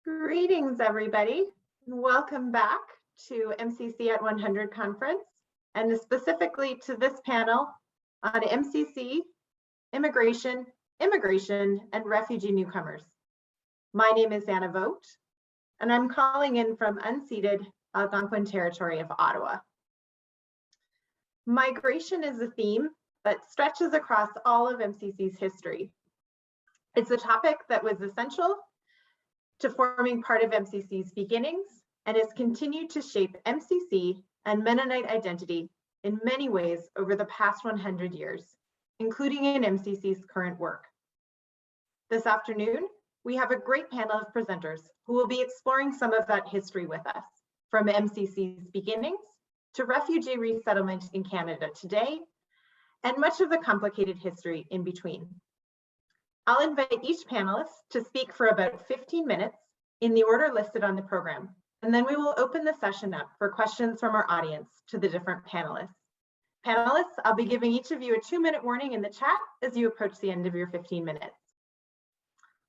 Greetings, everybody. Welcome back to MCC at 100 conference, and specifically to this panel on MCC, immigration, and refugee newcomers. My name is Anna Vogt, and I'm calling in from unceded Algonquin territory of Ottawa. Migration is a theme that stretches across all of MCC's history. It's a topic that was essential to forming part of MCC's beginnings and has continued to shape MCC and Mennonite identity in many ways over the past 100 years, including in MCC's current work. This afternoon, we have a great panel of presenters who will be exploring some of that history with us, from MCC's beginnings to refugee resettlement in Canada today, and much of the complicated history in between. I'll invite each panelist to speak for about 15 minutes in the order listed on the program, and then we will open the session up for questions from our audience to the different panelists. Panelists, I'll be giving each of you a 2-minute warning in the chat as you approach the end of your 15 minutes.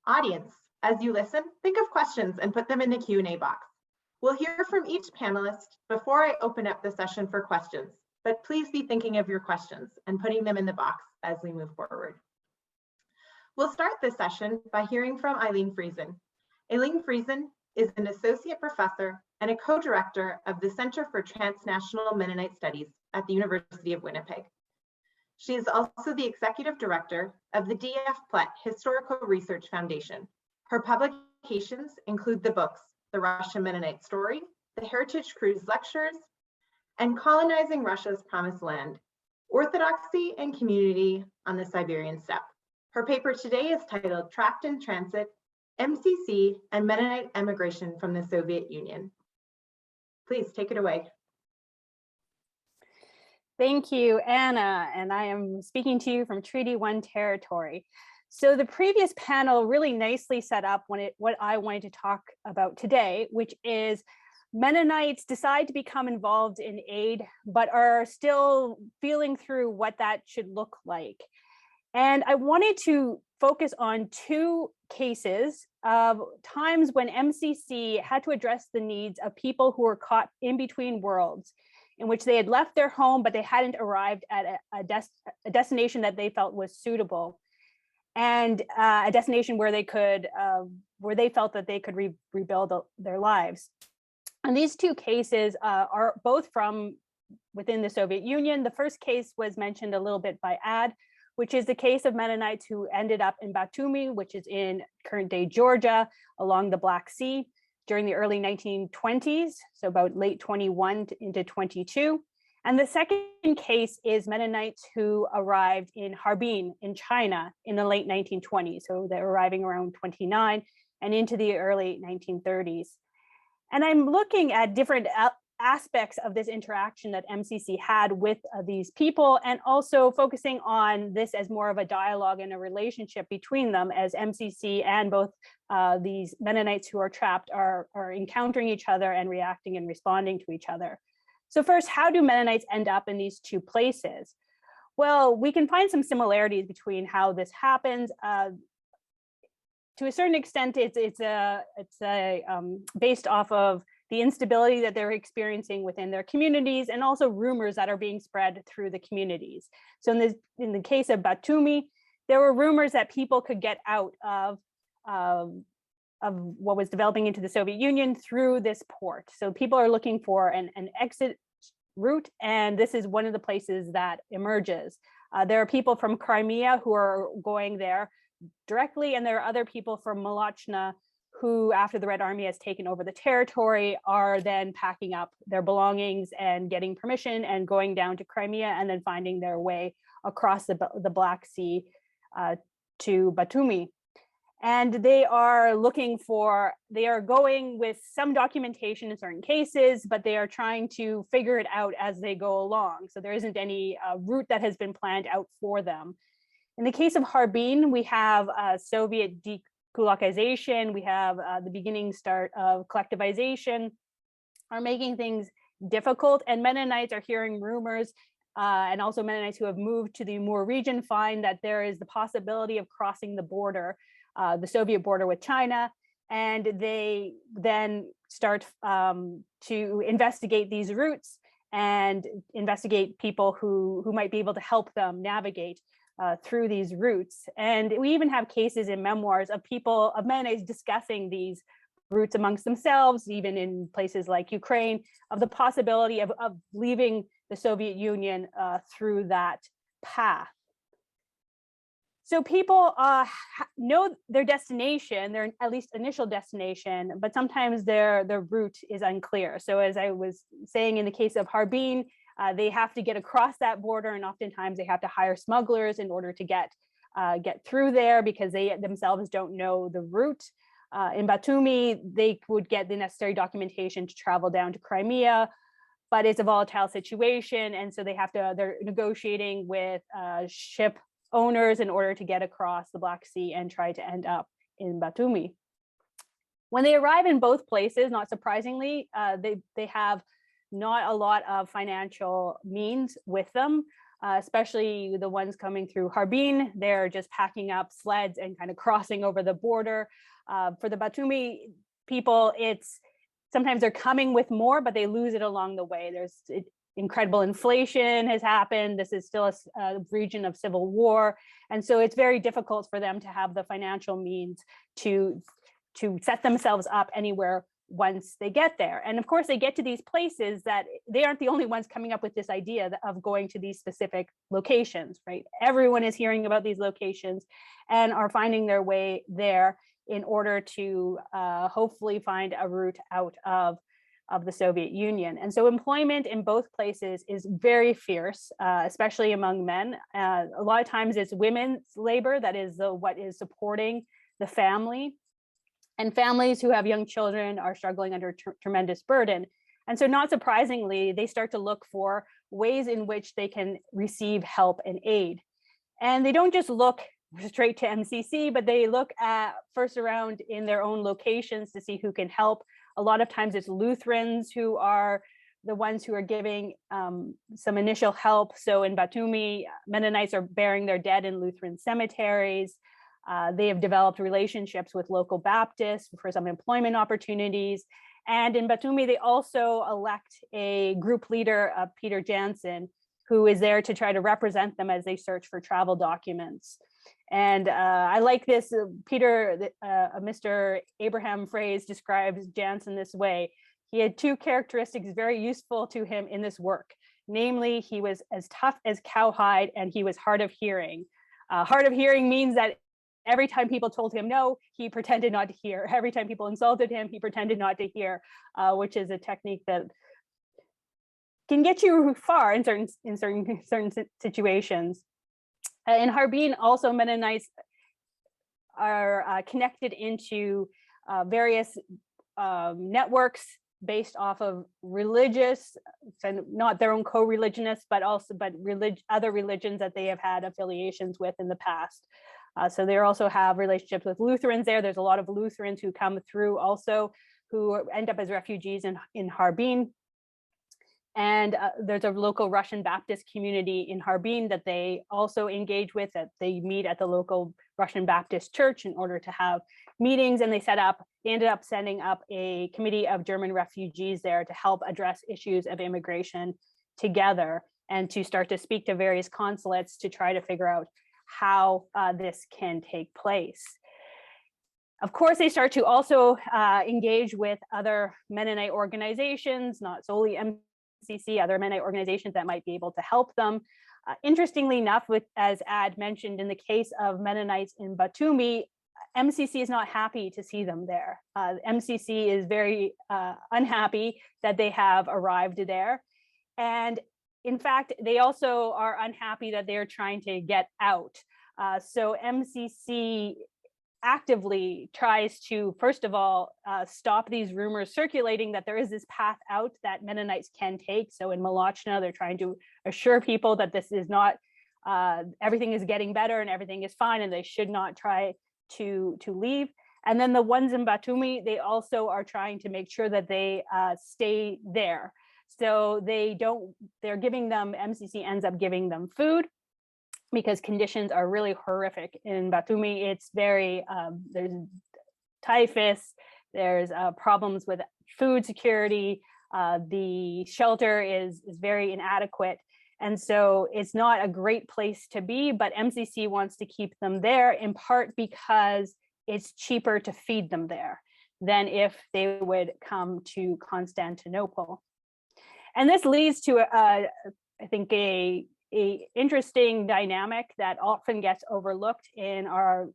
Audience, as you listen, think of questions and put them in the Q&A box. We'll hear from each panelist before I open up the session for questions, but please be thinking of your questions and putting them in the box as we move forward. We'll start this session by hearing from Aileen Friesen. Aileen Friesen is an associate professor and a co-director of the Center for Transnational Mennonite Studies at the University of Winnipeg. She is also the executive director of the D.F. Plett Historical Research Foundation. Her publications include the books, The Russian Mennonite Story, The Heritage Cruise Lectures, and Colonizing Russia's Promised Land, Orthodoxy and Community on the Siberian Steppe. Her paper today is titled Trapped in Transit, MCC and Mennonite Emigration from the Soviet Union. Please take it away. Thank you, Anna, and I am speaking to you from Treaty 1 territory. So the previous panel really nicely set up what I wanted to talk about today, which is Mennonites decide to become involved in aid, but are still feeling through what that should look like. And I wanted to focus on 2 cases of times when MCC had to address the needs of people who were caught in between worlds, in which they had left their home, but they hadn't arrived at a destination that they felt was suitable, and a destination where they could, where they felt that they could rebuild their lives. And these 2 cases are both from within the Soviet Union. The first case was mentioned a little bit by Ad, which is the case of Mennonites who ended up in Batumi, which is in current day Georgia along the Black Sea during the early 1920s, so about late 21 into 22. And the second case is Mennonites who arrived in Harbin in China in the late 1920s. So they're arriving around 29 and into the early 1930s. And I'm looking at different aspects of this interaction that MCC had with these people, and also focusing on this as more of a dialogue and a relationship between them, as MCC and both these Mennonites who are trapped are encountering each other and reacting and responding to each other. So first, how do Mennonites end up in these 2 places? Well, we can find some similarities between how this happens. To a certain extent, it's based off of the instability that they're experiencing within their communities, and also rumors that are being spread through the communities. So in the case of Batumi, there were rumors that people could get out of what was developing into the Soviet Union through this port. So people are looking for an exit route, and this is one of the places that emerges. There are people from Crimea who are going there directly, and there are other people from Malachna who, after the Red Army has taken over the territory, are then packing up their belongings and getting permission and going down to Crimea, and then finding their way across the Black Sea to Batumi. And they are going with some documentation in certain cases, but they are trying to figure it out as they go along. So there isn't any route that has been planned out for them. In the case of Harbin, we have Soviet kulakization, we have the beginning start of collectivization are making things difficult, and Mennonites are hearing rumors, and also Mennonites who have moved to the Amur region find that there is the possibility of crossing the border, the Soviet border with China, and they then start to investigate these routes and investigate people who might be able to help them navigate through these routes. And we even have cases in memoirs of people, of Mennonites discussing these routes amongst themselves, even in places like Ukraine, of the possibility of leaving the Soviet Union through that path. So people know their destination, their at least initial destination, but sometimes their route is unclear. So as I was saying, in the case of Harbin, they have to get across that border, and oftentimes they have to hire smugglers in order to get through there because they themselves don't know the route. In Batumi, they would get the necessary documentation to travel down to Crimea, but it's a volatile situation, and so they're negotiating with ship owners in order to get across the Black Sea and try to end up in Batumi. When they arrive in both places, not surprisingly, they have not a lot of financial means with them, especially the ones coming through Harbin. They're just packing up sleds and kind of crossing over the border. For the Batumi people, sometimes they're coming with more, but they lose it along the way. Incredible inflation has happened. This is still a region of civil war. And so it's very difficult for them to have the financial means to set themselves up anywhere once they get there. And of course, they get to these places that they aren't the only ones coming up with this idea of going to these specific locations, right? Everyone is hearing about these locations and are finding their way there in order to hopefully find a route out of the Soviet Union. And so employment in both places is very fierce, especially among men. A lot of times it's women's labor that is what is supporting the family. And families who have young children are struggling under tremendous burden. And so not surprisingly, they start to look for ways in which they can receive help and aid. And they don't just look straight to MCC, but they look at first around in their own locations to see who can help. A lot of times it's Lutherans who are the ones who are giving some initial help. So in Batumi, Mennonites are burying their dead in Lutheran cemeteries. They have developed relationships with local Baptists for some employment opportunities. And in Batumi, they also elect a group leader, Peter Jansen, who is there to try to represent them as they search for travel documents. And I like this. Mr. Abraham Fraze describes Jansen this way. He had two characteristics very useful to him in this work. Namely, he was as tough as cowhide and he was hard of hearing. Hard of hearing means that every time people told him no, he pretended not to hear. Every time people insulted him, he pretended not to hear, which is a technique that can get you far in certain situations. In Harbin, also Mennonites are connected into various networks based off of religious, so not their own co-religionists, but other religions that they have had affiliations with in the past. So they also have relationships with Lutherans there. There's a lot of Lutherans who come through also who end up as refugees in Harbin. And there's a local Russian Baptist community in Harbin that they also engage with, that they meet at the local Russian Baptist church in order to have meetings. And they ended up setting up a committee of German refugees there to help address issues of immigration together and to start to speak to various consulates to try to figure out how this can take place. Of course, they start to also engage with other Mennonite organizations, not solely MCC, other Mennonite organizations that might be able to help them. Interestingly enough, as Ad mentioned, in the case of Mennonites in Batumi, MCC is not happy to see them there. MCC is very unhappy that they have arrived there. And in fact, they also are unhappy that they're trying to get out. So MCC actively tries to, first of all, stop these rumors circulating that there is this path out that Mennonites can take. So in Malachna, they're trying to assure people that this is not, everything is getting better and everything is fine and they should not try to leave. And then the ones in Batumi, they also are trying to make sure that they stay there. So they're giving them, MCC ends up giving them food, because conditions are really horrific in Batumi. It's very, there's typhus, there's problems with food security, the shelter is very inadequate. And so it's not a great place to be, but MCC wants to keep them there in part because it's cheaper to feed them there than if they would come to Constantinople. And this leads to, I think, a interesting dynamic that often gets overlooked in our,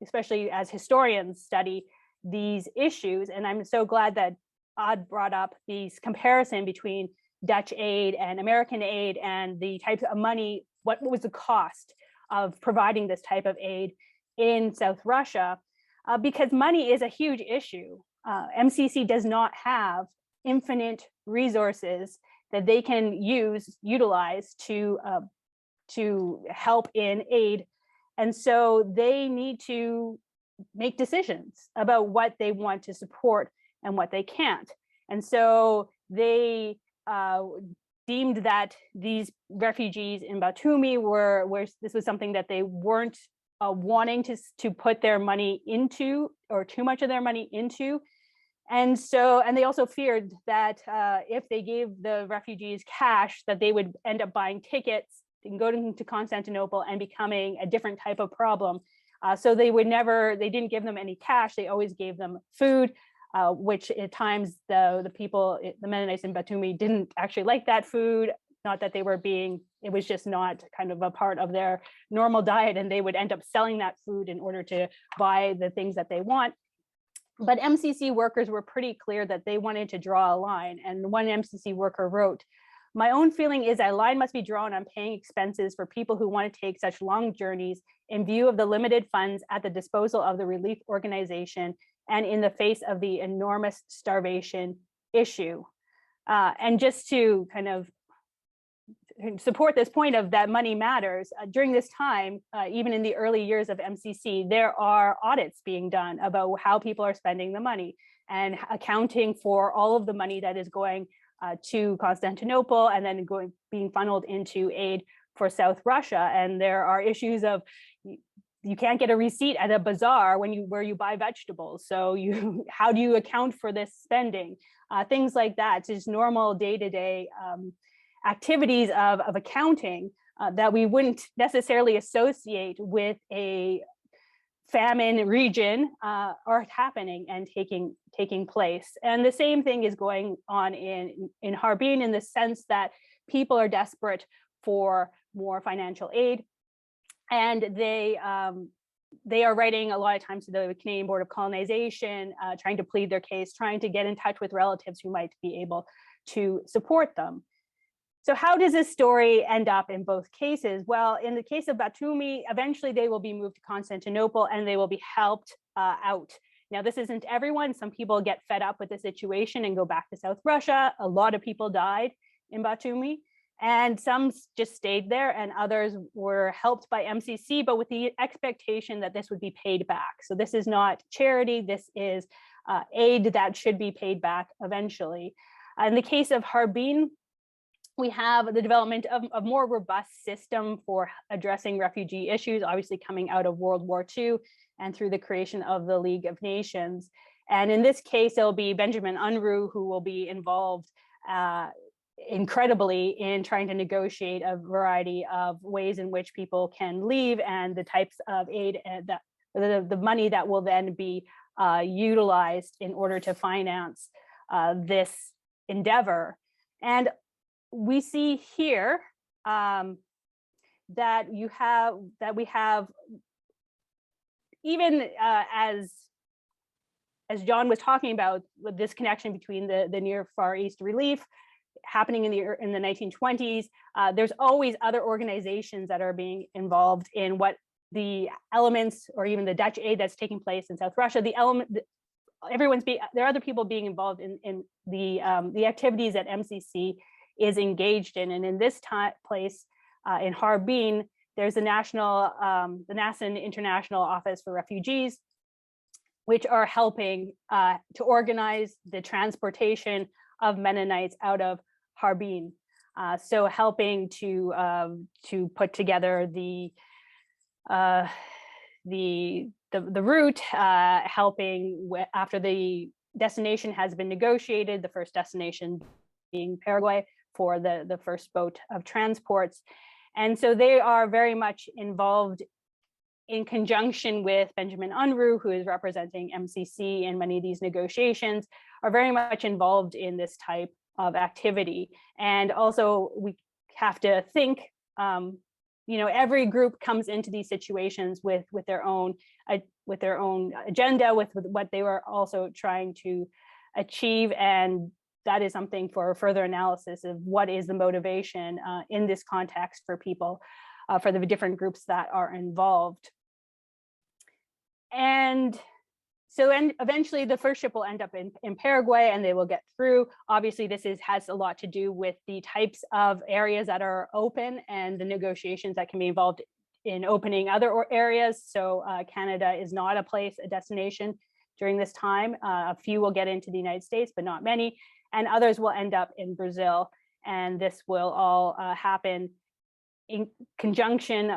especially as historians study these issues. And I'm so glad that Odd brought up these comparison between Dutch aid and American aid and the types of money, what was the cost of providing this type of aid in South Russia, because money is a huge issue. MCC does not have infinite resources that they can utilize to help in aid. And so they need to make decisions about what they want to support and what they can't. And so they deemed that these refugees in Batumi were this was something that they weren't wanting to put their money into, or too much of their money into. And they also feared that if they gave the refugees cash, that they would end up buying tickets and going to Constantinople and becoming a different type of problem. So they didn't give them any cash. They always gave them food, which at times the Mennonites in Batumi didn't actually like that food. Not that they were it was just not kind of a part of their normal diet, and they would end up selling that food in order to buy the things that they want. But MCC workers were pretty clear that they wanted to draw a line. And one MCC worker wrote, "My own feeling is a line must be drawn on paying expenses for people who want to take such long journeys in view of the limited funds at the disposal of the relief organization and in the face of the enormous starvation issue." And just to kind of support this point of that money matters, during this time, even in the early years of MCC, there are audits being done about how people are spending the money and accounting for all of the money that is going to Constantinople and then being funneled into aid for South Russia. And there are issues of you can't get a receipt at a bazaar where you buy vegetables. So how do you account for this spending? Things like that, just normal day-to-day activities of accounting that we wouldn't necessarily associate with a famine region are happening and taking place. And the same thing is going on in Harbin, in the sense that people are desperate for more financial aid. And they are writing a lot of times to the Canadian Board of Colonization, trying to plead their case, trying to get in touch with relatives who might be able to support them. So how does this story end up in both cases? Well, in the case of Batumi, eventually they will be moved to Constantinople and they will be helped out. Now, this isn't everyone. Some people get fed up with the situation and go back to South Russia. A lot of people died in Batumi, and some just stayed there, and others were helped by MCC, but with the expectation that this would be paid back. So this is not charity. This is aid that should be paid back eventually. In the case of Harbin, we have the development of a more robust system for addressing refugee issues, obviously coming out of World War II and through the creation of the League of Nations. And in this case, it'll be Benjamin Unruh who will be involved incredibly in trying to negotiate a variety of ways in which people can leave and the types of aid that the money that will then be utilized in order to finance this endeavor. And we see here that we have, even as John was talking about, with this connection between the Near Far East relief happening in the 1920s, there's always other organizations that are being involved in what the elements, or even the Dutch aid that's taking place in South Russia. There are other people being involved in the activities that MCC is engaged in. And in this place in Harbin, there's the NASA International Office for Refugees, which are helping to organize the transportation of Mennonites out of Harbin. So helping to put together the the route, helping after the destination has been negotiated, the first destination being Paraguay for the first boat of transports. And so they are very much involved in conjunction with Benjamin Unruh, who is representing MCC in many of these negotiations, are very much involved in this type of activity. And also we have to think, every group comes into these situations with their own agenda, with what they were also trying to achieve. And that is something for further analysis of what is the motivation in this context for people, for the different groups that are involved. And so eventually the first ship will end up in Paraguay and they will get through. Obviously, this has a lot to do with the types of areas that are open and the negotiations that can be involved in opening other areas. So Canada is not a destination during this time. A few will get into the United States, but not many. And others will end up in Brazil. And this will all happen in conjunction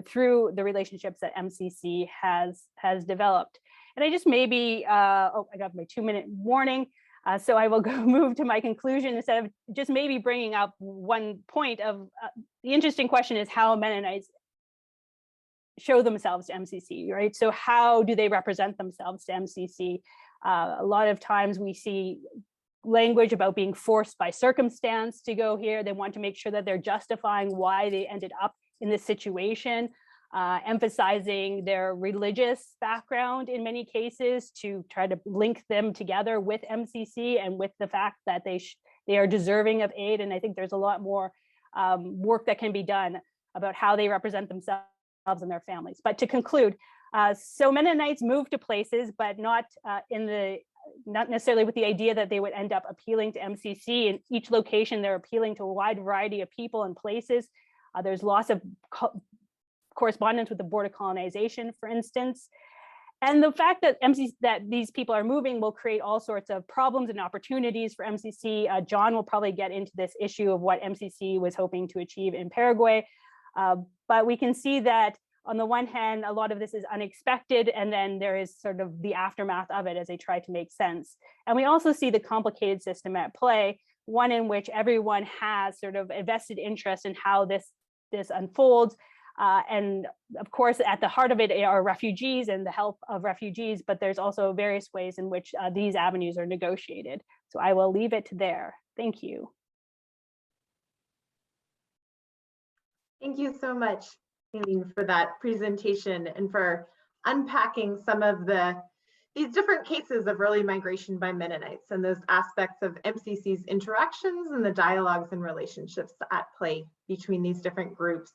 through the relationships that MCC has developed. And I just maybe, I got my 2-minute warning. So I will move to my conclusion instead of just maybe bringing up one point of the interesting question is how Mennonites show themselves to MCC, right? So how do they represent themselves to MCC? A lot of times we see language about being forced by circumstance to go here. They want to make sure that they're justifying why they ended up in this situation, emphasizing their religious background in many cases to try to link them together with MCC and with the fact that they are deserving of aid. And I think there's a lot more work that can be done about how they represent themselves and their families. But to conclude, so Mennonites moved to places, but not necessarily with the idea that they would end up appealing to MCC. In each location, they're appealing to a wide variety of people and places. There's lots of correspondence with the Board of Colonization, for instance. And the fact that these people are moving will create all sorts of problems and opportunities for MCC. John will probably get into this issue of what MCC was hoping to achieve in Paraguay. But we can see that on the one hand, a lot of this is unexpected, and then there is sort of the aftermath of it as they try to make sense. And we also see the complicated system at play, one in which everyone has sort of a vested interest in how this unfolds. And of course, at the heart of it are refugees and the help of refugees, but there's also various ways in which these avenues are negotiated. So I will leave it there. Thank you. Thank you so much, Aileen, for that presentation and for unpacking some of these different cases of early migration by Mennonites and those aspects of MCC's interactions and the dialogues and relationships at play between these different groups.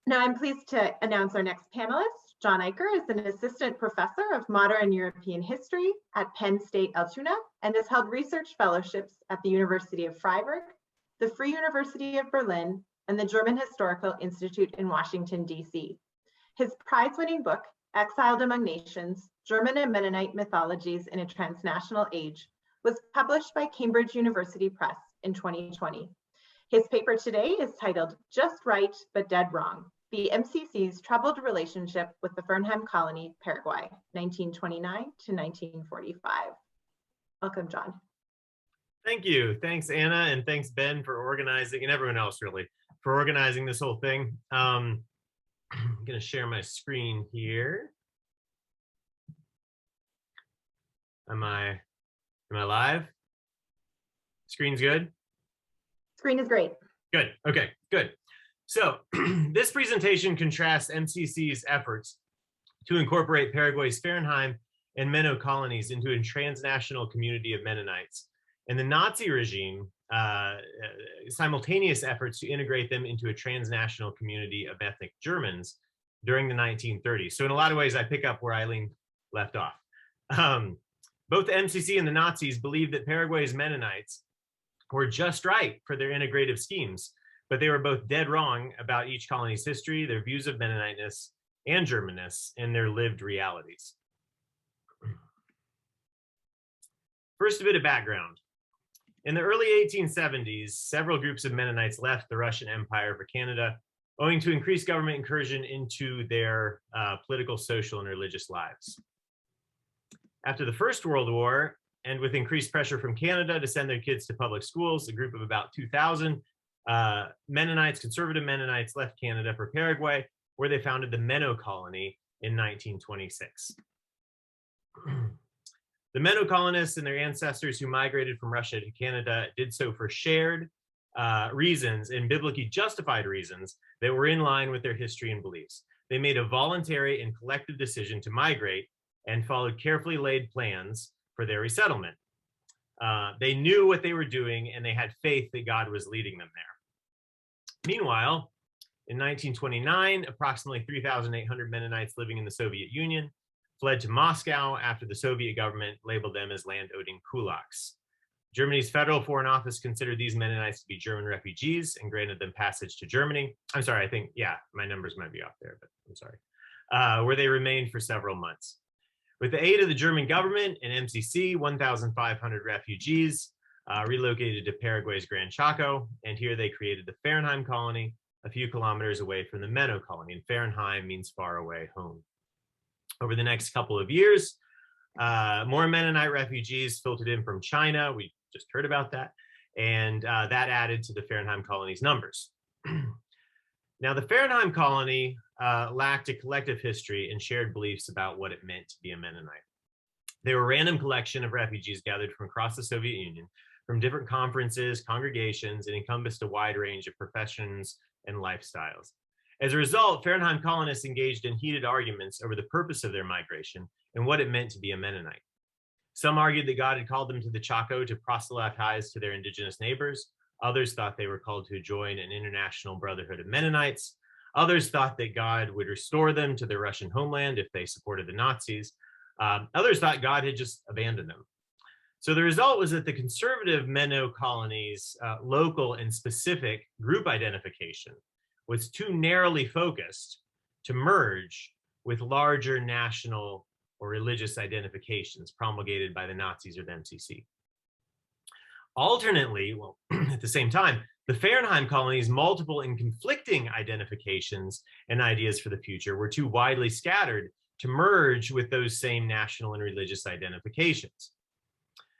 Now I'm pleased to announce our next panelist. John Eicher is an assistant professor of modern European history at Penn State-Altoona and has held research fellowships at the University of Freiburg, the Free University of Berlin, and the German Historical Institute in Washington, D.C. His prize-winning book, Exiled Among Nations, German and Mennonite Mythologies in a Transnational Age, was published by Cambridge University Press in 2020. His paper today is titled Just Right But Dead Wrong, the MCC's Troubled Relationship with the Fernheim Colony, Paraguay, 1929 to 1945. Welcome, John. Thank you. Thanks, Anna, and thanks, Ben, for organizing, and everyone else, really, for organizing this whole thing. I'm going to share my screen here. Am I live? Screen's good? Screen is great. Good. Okay, good. So this presentation contrasts MCC's efforts to incorporate Paraguay's Fernheim and Menno colonies into a transnational community of Mennonites, and the Nazi regime simultaneous efforts to integrate them into a transnational community of ethnic Germans during the 1930s. So in a lot of ways, I pick up where Aileen left off. Both the MCC and the Nazis believed that Paraguay's Mennonites were just right for their integrative schemes, but they were both dead wrong about each colony's history, their views of Mennoniteness and Germanness, and their lived realities. First, a bit of background. In the early 1870s, several groups of Mennonites left the Russian Empire for Canada owing to increased government incursion into their political, social, and religious lives. After the First World War, and with increased pressure from Canada to send their kids to public schools, a group of about 2,000 Mennonites, conservative Mennonites, left Canada for Paraguay, where they founded the Menno colony in 1926. The Menno colonists and their ancestors who migrated from Russia to Canada did so for shared reasons and biblically justified reasons that were in line with their history and beliefs. They made a voluntary and collective decision to migrate and followed carefully laid plans for their resettlement. They knew what they were doing and they had faith that God was leading them there. Meanwhile, in 1929, approximately 3,800 Mennonites living in the Soviet Union fled to Moscow after the Soviet government labeled them as land-owning kulaks. Germany's Federal Foreign Office considered these Mennonites to be German refugees and granted them passage to Germany. I'm sorry, I think, yeah, my numbers might be off there, but I'm sorry. Where they remained for several months. With the aid of the German government and MCC, 1,500 refugees relocated to Paraguay's Gran Chaco, and here they created the Fernheim colony, a few kilometers away from the Menno colony, and Fernheim means far away home. Over the next couple of years, more Mennonite refugees filtered in from China. We just heard about that, and that added to the Fernheim colony's numbers. Now, the Fernheim colony lacked a collective history and shared beliefs about what it meant to be a Mennonite. They were a random collection of refugees gathered from across the Soviet Union, from different conferences, congregations, and encompassed a wide range of professions and lifestyles. As a result, Fernheim colonists engaged in heated arguments over the purpose of their migration and what it meant to be a Mennonite. Some argued that God had called them to the Chaco to proselytize to their indigenous neighbors. Others thought they were called to join an international brotherhood of Mennonites. Others thought that God would restore them to their Russian homeland if they supported the Nazis. Others thought God had just abandoned them. So the result was that the conservative Menno colony's local and specific group identification was too narrowly focused to merge with larger national or religious identifications promulgated by the Nazis or the MCC. Alternately, well, at the same time, the Fernheim colony's multiple and conflicting identifications and ideas for the future were too widely scattered to merge with those same national and religious identifications.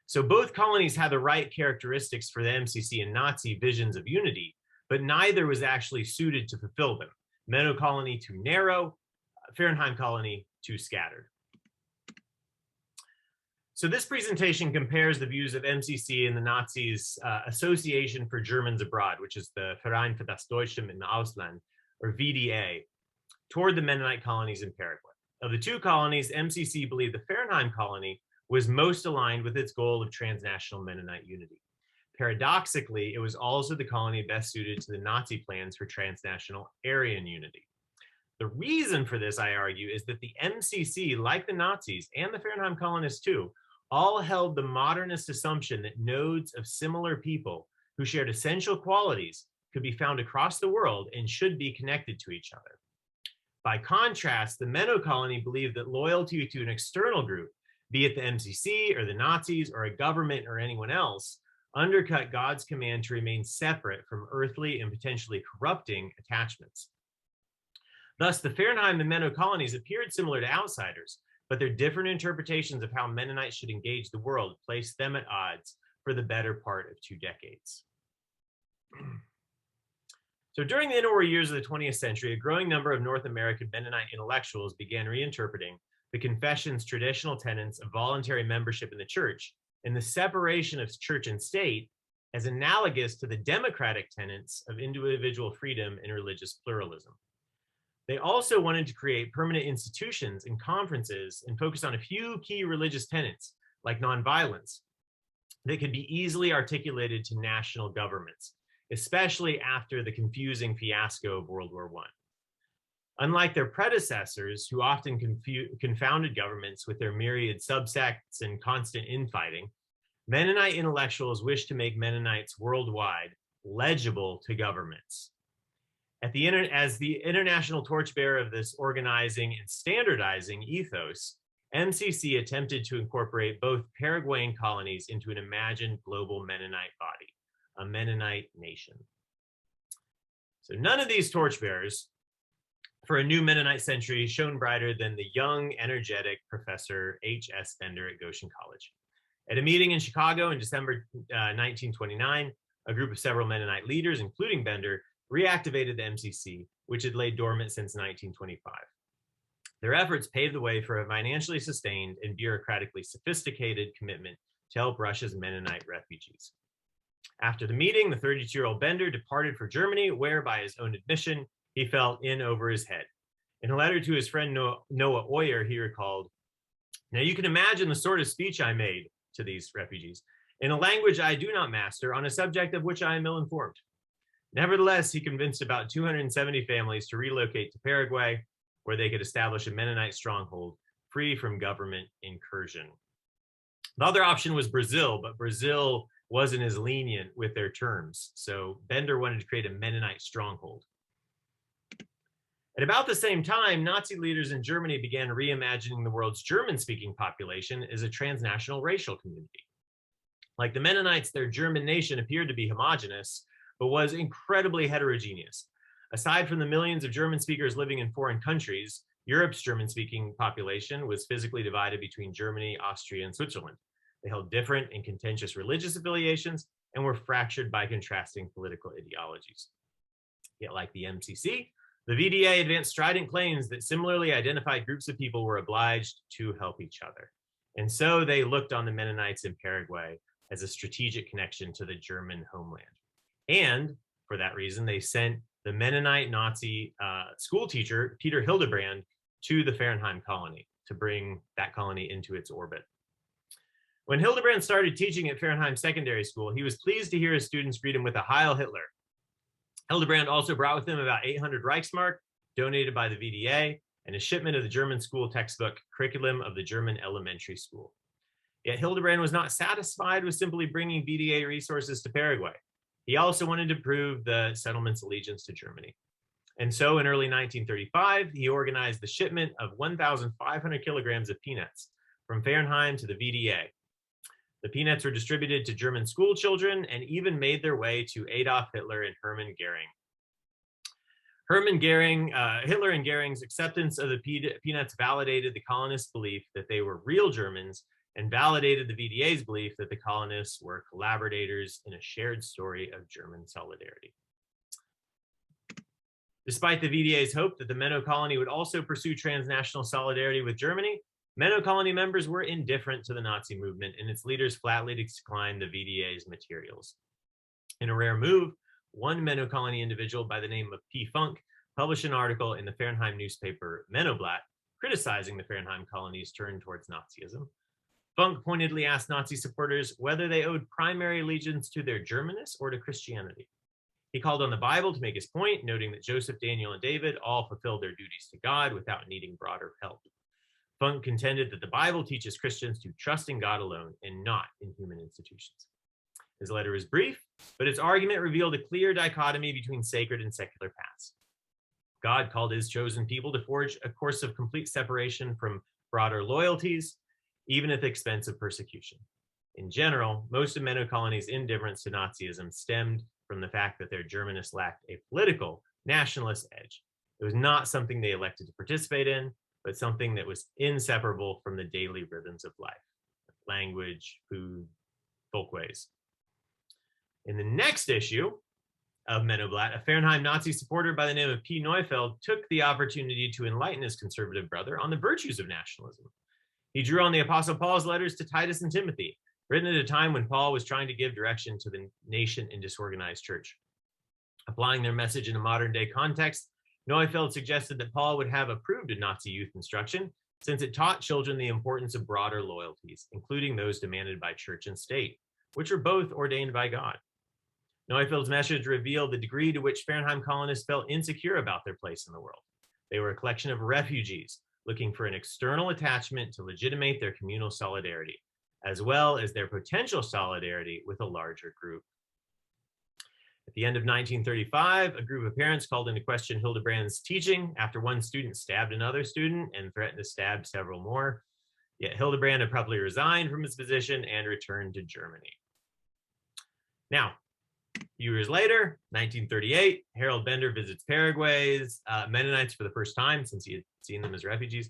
So both colonies had the right characteristics for the MCC and Nazi visions of unity, but neither was actually suited to fulfill them. Menno colony too narrow, Fernheim colony too scattered. So this presentation compares the views of MCC and the Nazis' Association for Germans Abroad, which is the Verein für das Deutsche im Ausland, or VDA, toward the Mennonite colonies in Paraguay. Of the two colonies, MCC believed the Fernheim colony was most aligned with its goal of transnational Mennonite unity. Paradoxically, it was also the colony best suited to the Nazi plans for transnational Aryan unity. The reason for this, I argue, is that the MCC, like the Nazis and the Fernheim colonists too, all held the modernist assumption that nodes of similar people who shared essential qualities could be found across the world and should be connected to each other. By contrast, the Menno colony believed that loyalty to an external group, be it the MCC or the Nazis or a government or anyone else, undercut God's command to remain separate from earthly and potentially corrupting attachments. Thus, the Fernheim and Menno colonies appeared similar to outsiders, but their different interpretations of how Mennonites should engage the world placed them at odds for the better part of 2 decades. So during the interwar years of the 20th century, a growing number of North American Mennonite intellectuals began reinterpreting the Confession's traditional tenets of voluntary membership in the church and the separation of church and state as analogous to the democratic tenets of individual freedom and religious pluralism. They also wanted to create permanent institutions and conferences and focus on a few key religious tenets, like nonviolence, that could be easily articulated to national governments, especially after the confusing fiasco of World War I. Unlike their predecessors, who often confounded governments with their myriad subsects and constant infighting, Mennonite intellectuals wished to make Mennonites worldwide legible to governments. As the international torchbearer of this organizing and standardizing ethos, MCC attempted to incorporate both Paraguayan colonies into an imagined global Mennonite body, a Mennonite nation. So none of these torchbearers for a new Mennonite century shone brighter than the young, energetic Professor H.S. Bender at Goshen College. At a meeting in Chicago in December 1929, a group of several Mennonite leaders, including Bender, reactivated the MCC, which had laid dormant since 1925. Their efforts paved the way for a financially sustained and bureaucratically sophisticated commitment to help Russia's Mennonite refugees. After the meeting, the 32-year-old Bender departed for Germany, where, by his own admission, he felt in over his head. In a letter to his friend Noah Euler, he recalled, "Now you can imagine the sort of speech I made to these refugees, in a language I do not master, on a subject of which I am ill-informed. Nevertheless, he convinced about 270 families to relocate to Paraguay, where they could establish a Mennonite stronghold free from government incursion." The other option was Brazil, but Brazil wasn't as lenient with their terms. So Bender wanted to create a Mennonite stronghold. At about the same time, Nazi leaders in Germany began reimagining the world's German-speaking population as a transnational racial community. Like the Mennonites, their German nation appeared to be homogenous, but was incredibly heterogeneous. Aside from the millions of German speakers living in foreign countries, Europe's German-speaking population was physically divided between Germany, Austria, and Switzerland. They held different and contentious religious affiliations and were fractured by contrasting political ideologies. Yet, like the MCC, the VDA advanced strident claims that similarly identified groups of people were obliged to help each other. And so they looked on the Mennonites in Paraguay as a strategic connection to the German homeland. And for that reason, they sent the Mennonite Nazi school teacher, Peter Hildebrand, to the Fernheim colony to bring that colony into its orbit. When Hildebrand started teaching at Fernheim Secondary School, he was pleased to hear his students greet him with a Heil Hitler. Hildebrand also brought with him about 800 Reichsmark, donated by the VDA, and a shipment of the German school textbook, Curriculum of the German Elementary School. Yet Hildebrand was not satisfied with simply bringing VDA resources to Paraguay. He also wanted to prove the settlement's allegiance to Germany. And so in early 1935, he organized the shipment of 1,500 kilograms of peanuts from Fernheim to the VDA. The peanuts were distributed to German school children and even made their way to Adolf Hitler and Hermann Goering. Hitler and Goering's acceptance of the peanuts validated the colonists' belief that they were real Germans and validated the VDA's belief that the colonists were collaborators in a shared story of German solidarity. Despite the VDA's hope that the Menno colony would also pursue transnational solidarity with Germany, Menno colony members were indifferent to the Nazi movement, and its leaders flatly declined the VDA's materials. In a rare move, one Menno colony individual by the name of P. Funk published an article in the Fernheim newspaper Mennoblatt criticizing the Fernheim colony's turn towards Nazism. Funk pointedly asked Nazi supporters whether they owed primary allegiance to their Germanness or to Christianity. He called on the Bible to make his point, noting that Joseph, Daniel, and David all fulfilled their duties to God without needing broader help. Funk contended that the Bible teaches Christians to trust in God alone and not in human institutions. His letter is brief, but its argument revealed a clear dichotomy between sacred and secular paths. God called his chosen people to forge a course of complete separation from broader loyalties, even at the expense of persecution. In general, most of Menno colonies' indifference to Nazism stemmed from the fact that their Germanists lacked a political, nationalist edge. It was not something they elected to participate in, but something that was inseparable from the daily rhythms of life: language, food, folkways. In the next issue of Mennoblatt, a Fernheim Nazi supporter by the name of P. Neufeld took the opportunity to enlighten his conservative brother on the virtues of nationalism. He drew on the Apostle Paul's letters to Titus and Timothy, written at a time when Paul was trying to give direction to the nation in disorganized church. Applying their message in a modern-day context, Neufeld suggested that Paul would have approved of Nazi youth instruction, since it taught children the importance of broader loyalties, including those demanded by church and state, which were both ordained by God. Neufeld's message revealed the degree to which Fernheim colonists felt insecure about their place in the world. They were a collection of refugees looking for an external attachment to legitimate their communal solidarity, as well as their potential solidarity with a larger group. At the end of 1935, a group of parents called into question Hildebrand's teaching after one student stabbed another student and threatened to stab several more. Yet Hildebrand abruptly resigned from his position and returned to Germany. Now, few years later, 1938, Harold Bender visits Paraguay's Mennonites for the first time since he had seen them as refugees.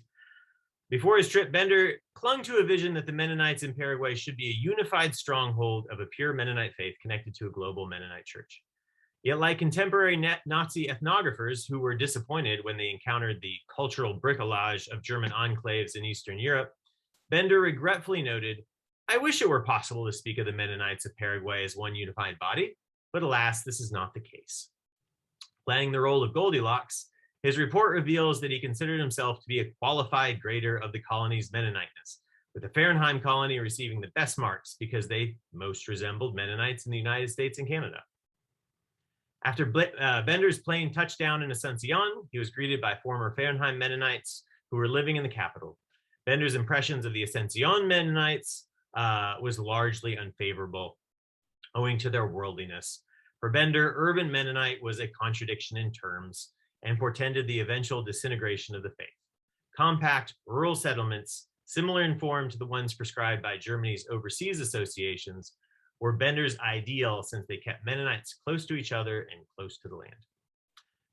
Before his trip, Bender clung to a vision that the Mennonites in Paraguay should be a unified stronghold of a pure Mennonite faith connected to a global Mennonite church. Yet, like contemporary Nazi ethnographers who were disappointed when they encountered the cultural bricolage of German enclaves in Eastern Europe, Bender regretfully noted, "I wish it were possible to speak of the Mennonites of Paraguay as one unified body, but alas, this is not the case." Playing the role of Goldilocks, his report reveals that he considered himself to be a qualified grader of the colony's Mennoniteness, with the Fernheim colony receiving the best marks because they most resembled Mennonites in the United States and Canada. After Bender's plane touched down in Asuncion, he was greeted by former Fernheim Mennonites who were living in the capital. Bender's impressions of the Asuncion Mennonites was largely unfavorable, owing to their worldliness. For Bender, urban Mennonite was a contradiction in terms and portended the eventual disintegration of the faith. Compact rural settlements, similar in form to the ones prescribed by Germany's overseas associations, were Bender's ideal since they kept Mennonites close to each other and close to the land.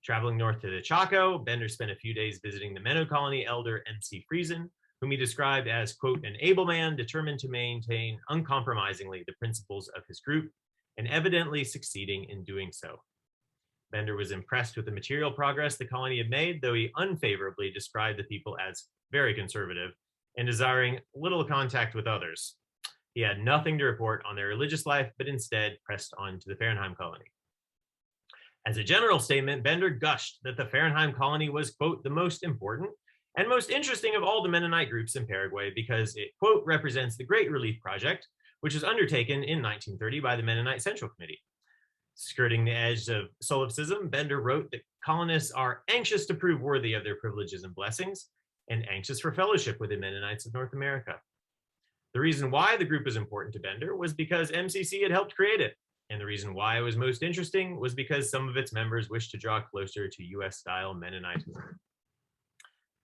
Traveling north to the Chaco, Bender spent a few days visiting the Menno colony elder MC Friesen, whom he described as, quote, an able man determined to maintain uncompromisingly the principles of his group and evidently succeeding in doing so. Bender was impressed with the material progress the colony had made, though he unfavorably described the people as very conservative and desiring little contact with others. He had nothing to report on their religious life, but instead pressed on to the Fernheim colony. As a general statement, Bender gushed that the Fernheim colony was, quote, the most important and most interesting of all the Mennonite groups in Paraguay because it, quote, represents the Great Relief Project, which was undertaken in 1930 by the Mennonite Central Committee. Skirting the edge of solipsism, Bender wrote that colonists are anxious to prove worthy of their privileges and blessings and anxious for fellowship with the Mennonites of North America. The reason why the group was important to Bender was because MCC had helped create it. And the reason why it was most interesting was because some of its members wished to draw closer to US-style Mennonitism.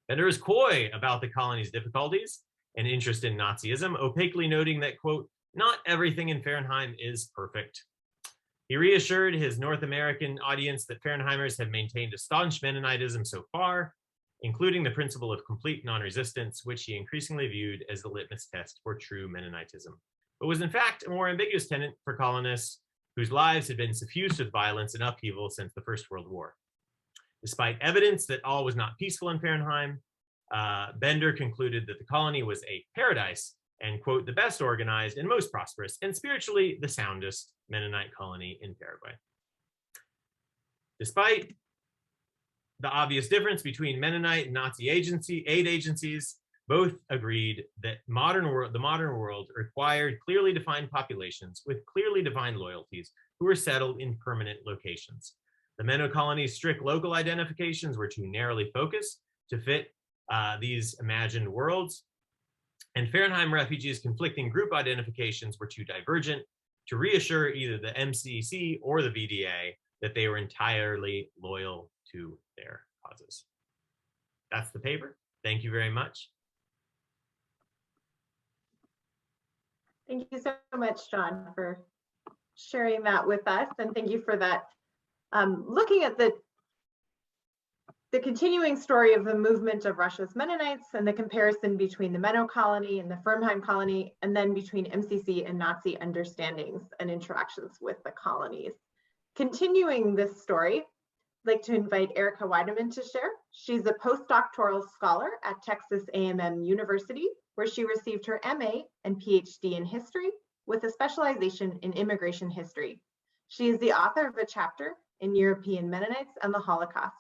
Bender is coy about the colony's difficulties and interest in Nazism, opaquely noting that, quote, not everything in Fernheim is perfect. He reassured his North American audience that Fernheimers have maintained a staunch Mennonitism so far, including the principle of complete non-resistance, which he increasingly viewed as the litmus test for true Mennonitism, but was in fact a more ambiguous tenet for colonists whose lives had been suffused with violence and upheaval since the First World War. Despite evidence that all was not peaceful in Fernheim, Bender concluded that the colony was a paradise and, quote, the best organized and most prosperous and spiritually the soundest Mennonite colony in Paraguay. Despite the obvious difference between Mennonite and Nazi aid agencies, both agreed that the modern world required clearly defined populations with clearly defined loyalties who were settled in permanent locations. The Menno colony's strict local identifications were too narrowly focused to fit these imagined worlds, and Fernheim refugees' conflicting group identifications were too divergent to reassure either the MCC or the VDA that they were entirely loyal to their causes. That's the paper. Thank you very much. Thank you so much, John, for sharing that with us. And thank you for that, looking at the continuing story of the movement of Russia's Mennonites and the comparison between the Menno colony and the Fernheim colony, and then between MCC and Nazi understandings and interactions with the colonies. Continuing this story, I'd like to invite Erika Weidemann to share. She's a postdoctoral scholar at Texas A&M University, where she received her MA and PhD in history with a specialization in immigration history. She is the author of a chapter in European Mennonites and the Holocaust.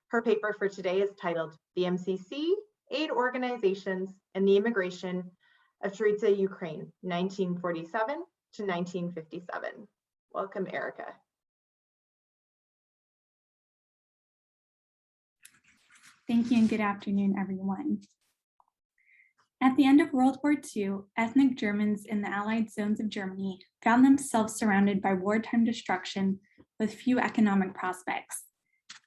Her paper for today is titled The MCC, Aid Organizations, and the Immigration of Chortitza, Ukraine, 1947 to 1957. Welcome, Erika. Thank you and good afternoon, everyone. At the end of World War II, ethnic Germans in the Allied zones of Germany found themselves surrounded by wartime destruction with few economic prospects.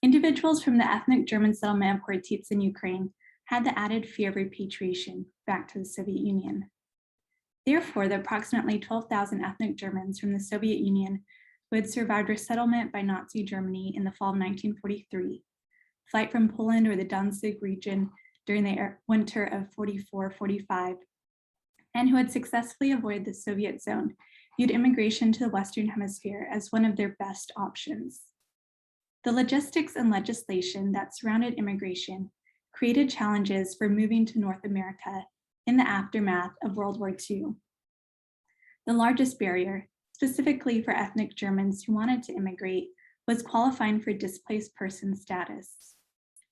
Individuals from the ethnic German settlement of Chortitza in Ukraine had the added fear of repatriation back to the Soviet Union. Therefore, the approximately 12,000 ethnic Germans from the Soviet Union who had survived resettlement by Nazi Germany in the fall of 1943, flight from Poland or the Danzig region during the winter of 44-45, and who had successfully avoided the Soviet zone, viewed immigration to the Western Hemisphere as one of their best options. The logistics and legislation that surrounded immigration created challenges for moving to North America in the aftermath of World War II. The largest barrier, specifically for ethnic Germans who wanted to immigrate, was qualifying for displaced person status.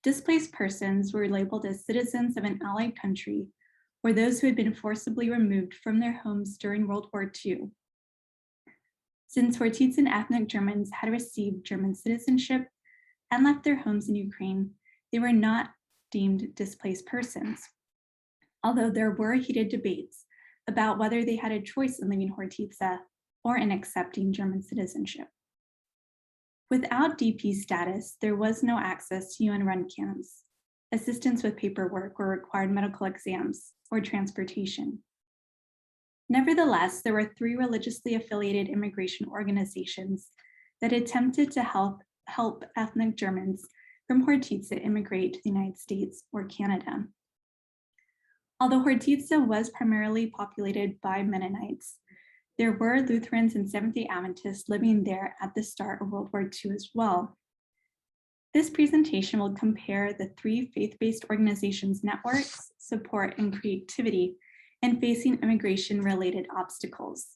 Displaced persons were labeled as citizens of an allied country or those who had been forcibly removed from their homes during World War II. Since Chortitza ethnic Germans had received German citizenship and left their homes in Ukraine, they were not deemed displaced persons, although there were heated debates about whether they had a choice in leaving Chortitza or in accepting German citizenship. Without DP status, there was no access to UN-run camps, assistance with paperwork or required medical exams, or transportation. Nevertheless, there were 3 religiously affiliated immigration organizations that attempted to help ethnic Germans from Chortitza immigrate to the United States or Canada. Although Chortitza was primarily populated by Mennonites, there were Lutherans and Seventh-day Adventists living there at the start of World War II as well. This presentation will compare the 3 faith-based organizations' networks, support, and creativity in facing immigration-related obstacles.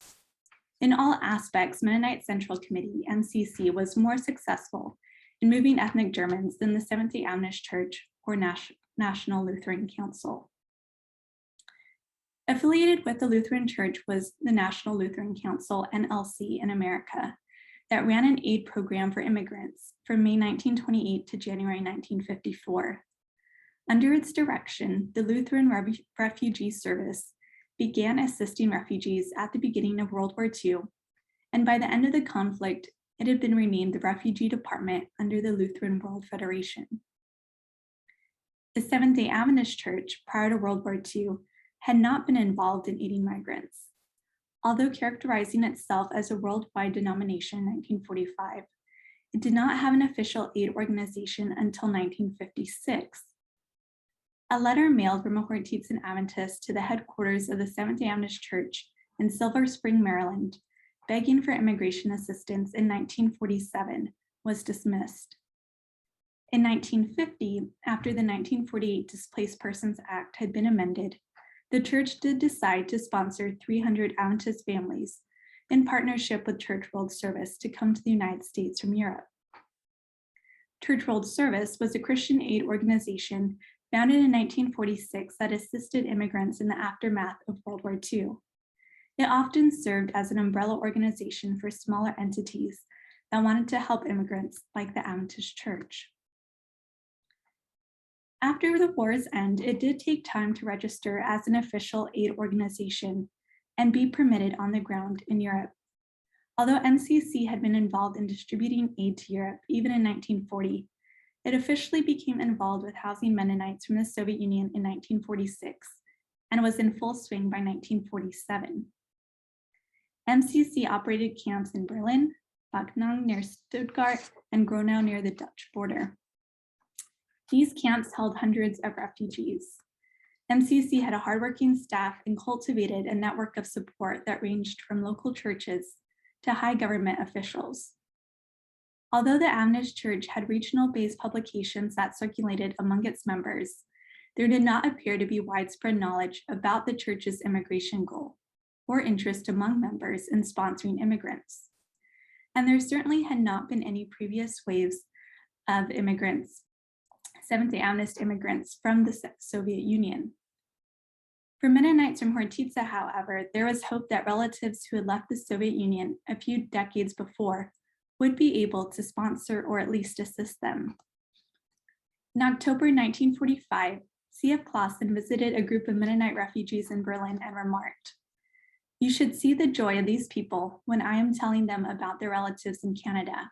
In all aspects, Mennonite Central Committee, MCC, was more successful in moving ethnic Germans than the Seventh-day Adventist Church or National Lutheran Council. Affiliated with the Lutheran Church was the National Lutheran Council, NLC, in America, that ran an aid program for immigrants from May 1928 to January 1954. Under its direction, the Lutheran Refugee Service began assisting refugees at the beginning of World War II, and by the end of the conflict, it had been renamed the Refugee Department under the Lutheran World Federation. The Seventh-day Adventist Church, prior to World War II, had not been involved in aiding migrants. Although characterizing itself as a worldwide denomination in 1945, it did not have an official aid organization until 1956. A letter mailed from a Chortitza Adventist to the headquarters of the Seventh-day Adventist Church in Silver Spring, Maryland, begging for immigration assistance in 1947 was dismissed. In 1950, after the 1948 Displaced Persons Act had been amended, the church did decide to sponsor 300 Adventist families in partnership with Church World Service to come to the United States from Europe. Church World Service was a Christian aid organization founded in 1946 that assisted immigrants in the aftermath of World War II. It often served as an umbrella organization for smaller entities that wanted to help immigrants like the Adventist Church. After the war's end, it did take time to register as an official aid organization and be permitted on the ground in Europe. Although MCC had been involved in distributing aid to Europe even in 1940, it officially became involved with housing Mennonites from the Soviet Union in 1946 and was in full swing by 1947. MCC operated camps in Berlin, Backnang near Stuttgart, and Gronau near the Dutch border. These camps held hundreds of refugees. MCC had a hardworking staff and cultivated a network of support that ranged from local churches to high government officials. Although the Adventist Church had regional-based publications that circulated among its members, there did not appear to be widespread knowledge about the church's immigration goal or interest among members in sponsoring immigrants. And there certainly had not been any previous waves of immigrants, Seventh-day Adventist immigrants from the Soviet Union. For Mennonites from Chortitza, however, there was hope that relatives who had left the Soviet Union a few decades before would be able to sponsor or at least assist them. In October 1945, C.F. Clausen visited a group of Mennonite refugees in Berlin and remarked, "You should see the joy of these people when I am telling them about their relatives in Canada.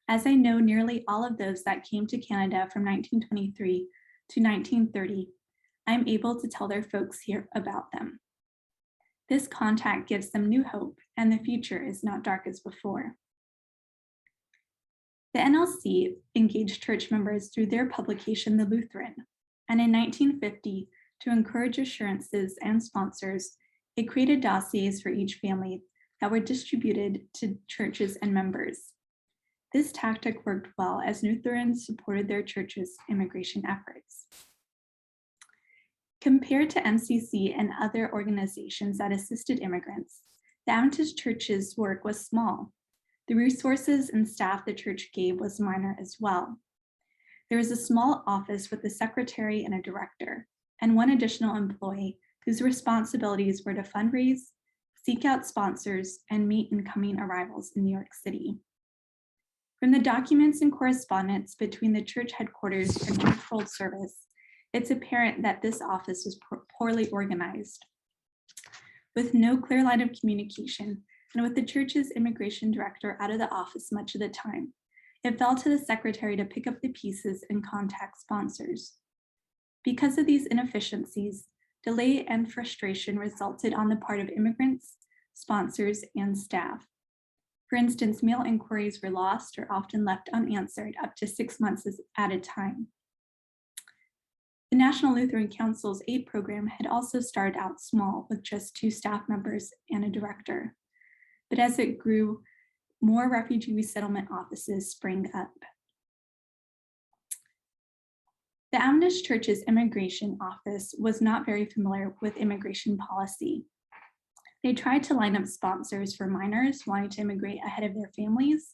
As I know nearly all of those that came to Canada from 1923 to 1930, I'm able to tell their folks here about them. This contact gives them new hope, and the future is not dark as before." The NLC engaged church members through their publication, The Lutheran, and in 1950, to encourage assurances and sponsors, it created dossiers for each family that were distributed to churches and members. This tactic worked well as Lutherans supported their church's immigration efforts. Compared to MCC and other organizations that assisted immigrants, the Adventist Church's work was small. The resources and staff the church gave was minor as well. There was a small office with a secretary and a director, and one additional employee whose responsibilities were to fundraise, seek out sponsors, and meet incoming arrivals in New York City. From the documents and correspondence between the church headquarters and Church World Service, it's apparent that this office was poorly organized. With no clear line of communication, and with the church's immigration director out of the office much of the time, it fell to the secretary to pick up the pieces and contact sponsors. Because of these inefficiencies, delay and frustration resulted on the part of immigrants, sponsors, and staff. For instance, mail inquiries were lost or often left unanswered up to 6 months at a time. The National Lutheran Council's aid program had also started out small with just 2 staff members and a director. But as it grew, more refugee resettlement offices sprang up. The Adventist Church's immigration office was not very familiar with immigration policy. They tried to line up sponsors for minors wanting to immigrate ahead of their families,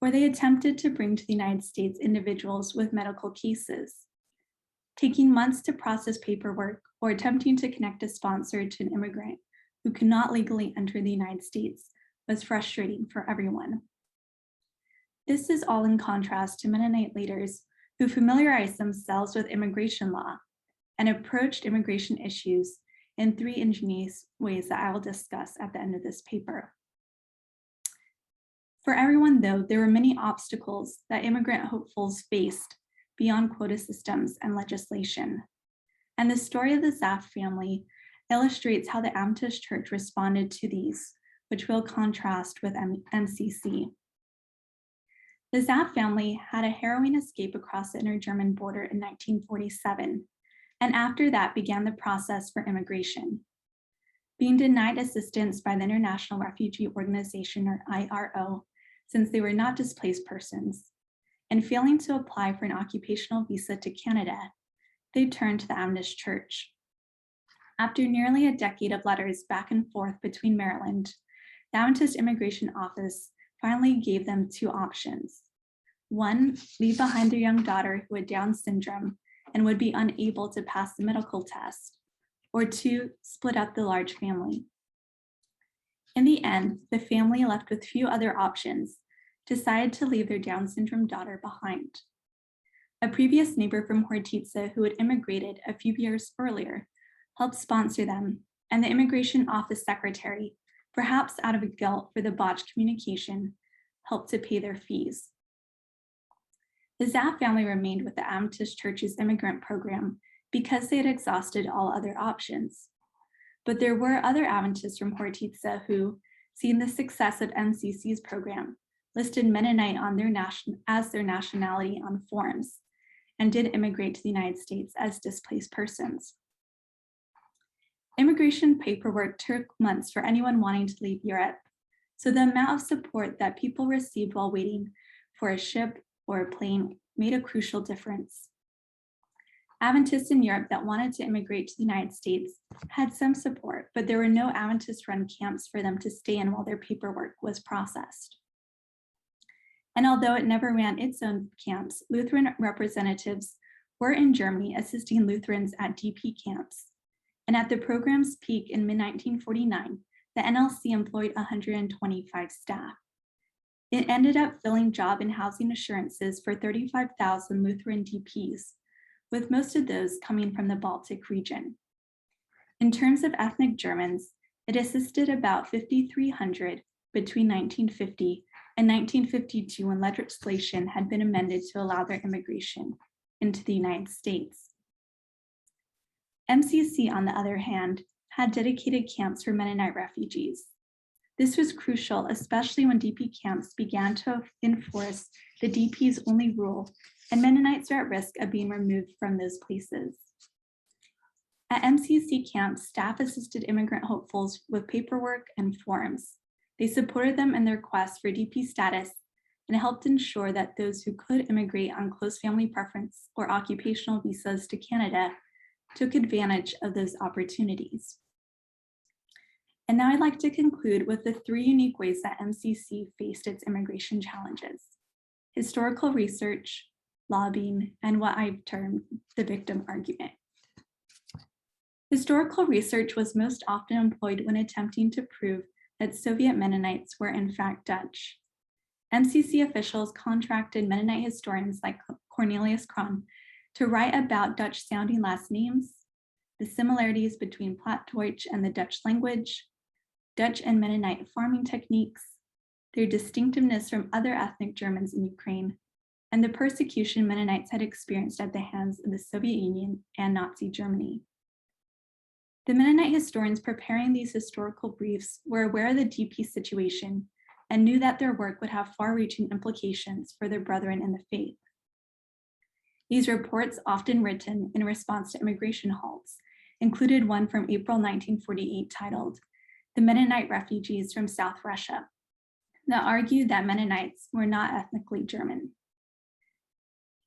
or they attempted to bring to the United States individuals with medical cases. Taking months to process paperwork or attempting to connect a sponsor to an immigrant who could not legally enter the United States was frustrating for everyone. This is all in contrast to Mennonite leaders who familiarized themselves with immigration law and approached immigration issues in 3 ingenious ways that I will discuss at the end of this paper. For everyone, though, there were many obstacles that immigrant hopefuls faced beyond quota systems and legislation. And the story of the Zaff family illustrates how the Adventist Church responded to these, which will contrast with MCC. The Zaff family had a harrowing escape across the inner German border in 1947, and after that began the process for immigration. Being denied assistance by the International Refugee Organization, or IRO, since they were not displaced persons, and failing to apply for an occupational visa to Canada, they turned to the Adventist Church. After nearly a decade of letters back and forth between Maryland, the Adventist Immigration Office finally gave them 2 options. 1, leave behind their young daughter who had Down syndrome and would be unable to pass the medical test, or 2, split up the large family. In the end, the family, left with few other options, decided to leave their Down syndrome daughter behind. A previous neighbor from Chortitza who had immigrated a few years earlier helped sponsor them, and the immigration office secretary, perhaps out of guilt for the botched communication, helped to pay their fees. The Zaff family remained with the Adventist Church's immigrant program because they had exhausted all other options. But there were other Adventists from Chortitza who, seeing the success of MCC's program, listed Mennonite on as their nationality on forms, and did immigrate to the United States as displaced persons. Immigration paperwork took months for anyone wanting to leave Europe, so the amount of support that people received while waiting for a ship or a plane made a crucial difference. Adventists in Europe that wanted to immigrate to the United States had some support, but there were no Adventist-run camps for them to stay in while their paperwork was processed. And although it never ran its own camps, Lutheran representatives were in Germany assisting Lutherans at DP camps. And at the program's peak in mid-1949, the NLC employed 125 staff. It ended up filling job and housing assurances for 35,000 Lutheran DPs, with most of those coming from the Baltic region. In terms of ethnic Germans, it assisted about 5,300 between 1950 and 1952 when legislation had been amended to allow their immigration into the United States. MCC, on the other hand, had dedicated camps for Mennonite refugees. This was crucial, especially when DP camps began to enforce the DP's only rule, and Mennonites are at risk of being removed from those places. At MCC camps, staff assisted immigrant hopefuls with paperwork and forms. They supported them in their quest for DP status and helped ensure that those who could immigrate on close family preference or occupational visas to Canada took advantage of those opportunities. And now I'd like to conclude with the 3 unique ways that MCC faced its immigration challenges: historical research, lobbying, and what I've termed the victim argument. Historical research was most often employed when attempting to prove that Soviet Mennonites were in fact Dutch. MCC officials contracted Mennonite historians like Cornelius Kron to write about Dutch-sounding last names, the similarities between Plattdeutsch and the Dutch language, Dutch and Mennonite farming techniques, their distinctiveness from other ethnic Germans in Ukraine, and the persecution Mennonites had experienced at the hands of the Soviet Union and Nazi Germany. The Mennonite historians preparing these historical briefs were aware of the DP situation and knew that their work would have far-reaching implications for their brethren in the faith. These reports, often written in response to immigration halts, included one from April 1948 titled "The Mennonite Refugees from South Russia," that argued that Mennonites were not ethnically German.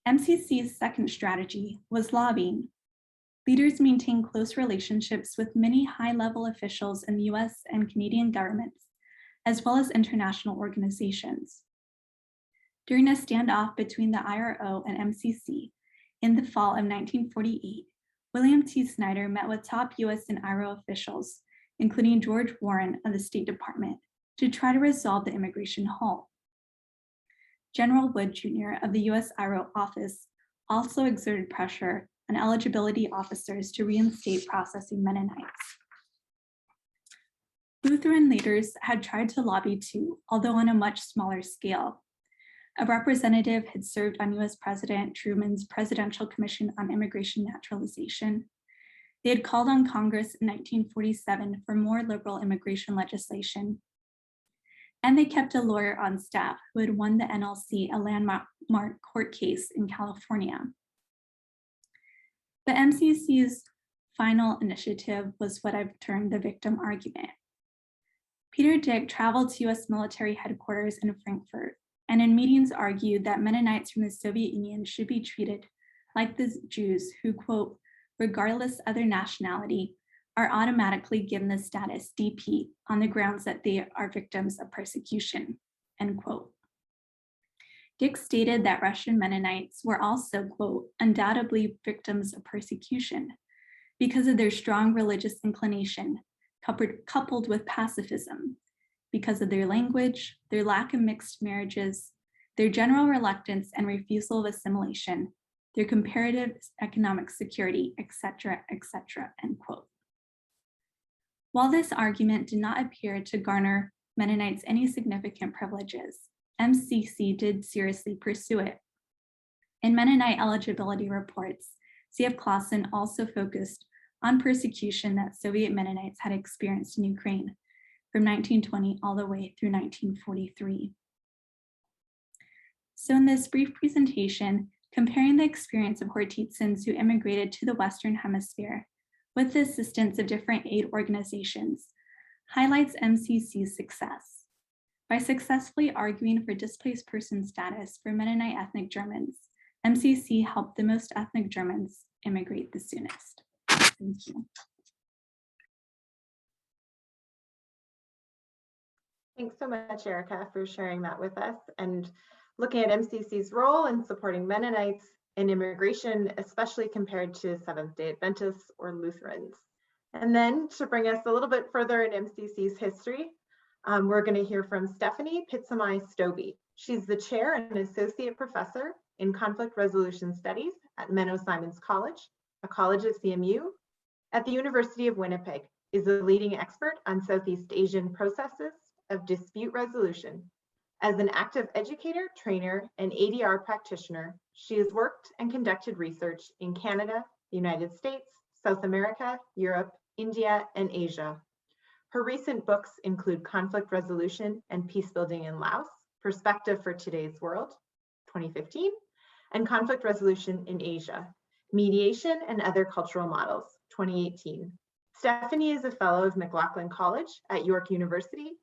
MCC's second strategy was lobbying. Leaders maintained close relationships with many high-level officials in the US and Canadian governments, as well as international organizations. During a standoff between the IRO and MCC in the fall of 1948, William T. Snyder met with top US and IRO officials, including George Warren of the State Department, to try to resolve the immigration halt. General Wood Jr. of the US IRO office also exerted pressure on eligibility officers to reinstate processing Mennonites. Lutheran leaders had tried to lobby too, although on a much smaller scale. A representative had served on US President Truman's Presidential Commission on Immigration Naturalization. They had called on Congress in 1947 for more liberal immigration legislation. And they kept a lawyer on staff who had won the NLC a landmark court case in California. The MCC's final initiative was what I've termed the victim argument. Peter Dick traveled to US military headquarters in Frankfurt and in meetings argued that Mennonites from the Soviet Union should be treated like the Jews who, quote, regardless of their nationality, are automatically given the status DP on the grounds that they are victims of persecution, end quote. Dick stated that Russian Mennonites were also, quote, undoubtedly victims of persecution because of their strong religious inclination coupled with pacifism, because of their language, their lack of mixed marriages, their general reluctance and refusal of assimilation, their comparative economic security, etc., end quote. While this argument did not appear to garner Mennonites any significant privileges, MCC did seriously pursue it. In Mennonite eligibility reports, C.F. Clausen also focused on persecution that Soviet Mennonites had experienced in Ukraine from 1920 all the way through 1943. So in this brief presentation, comparing the experience of Chortitzans who immigrated to the Western Hemisphere with the assistance of different aid organizations highlights MCC's success. By successfully arguing for displaced person status for Mennonite ethnic Germans, MCC helped the most ethnic Germans immigrate the soonest. Thank you. Thanks so much, Erika, for sharing that with us and looking at MCC's role in supporting Mennonites in immigration, especially compared to Seventh-day Adventists or Lutherans. And then to bring us a little bit further in MCC's history, we're going to hear from Stephanie Phetsamay Stobbe. She's the chair and associate professor in conflict resolution studies at Menno Simons College, a college at CMU, at the University of Winnipeg, is a leading expert on Southeast Asian processes of dispute resolution. As an active educator, trainer, and ADR practitioner, she has worked and conducted research in Canada, the United States, South America, Europe, India, and Asia. Her recent books include Conflict Resolution and Peacebuilding in Laos, Perspective for Today's World, 2015, and Conflict Resolution in Asia, Mediation and Other Cultural Models, 2018. Stephanie is a fellow of McLaughlin College at York University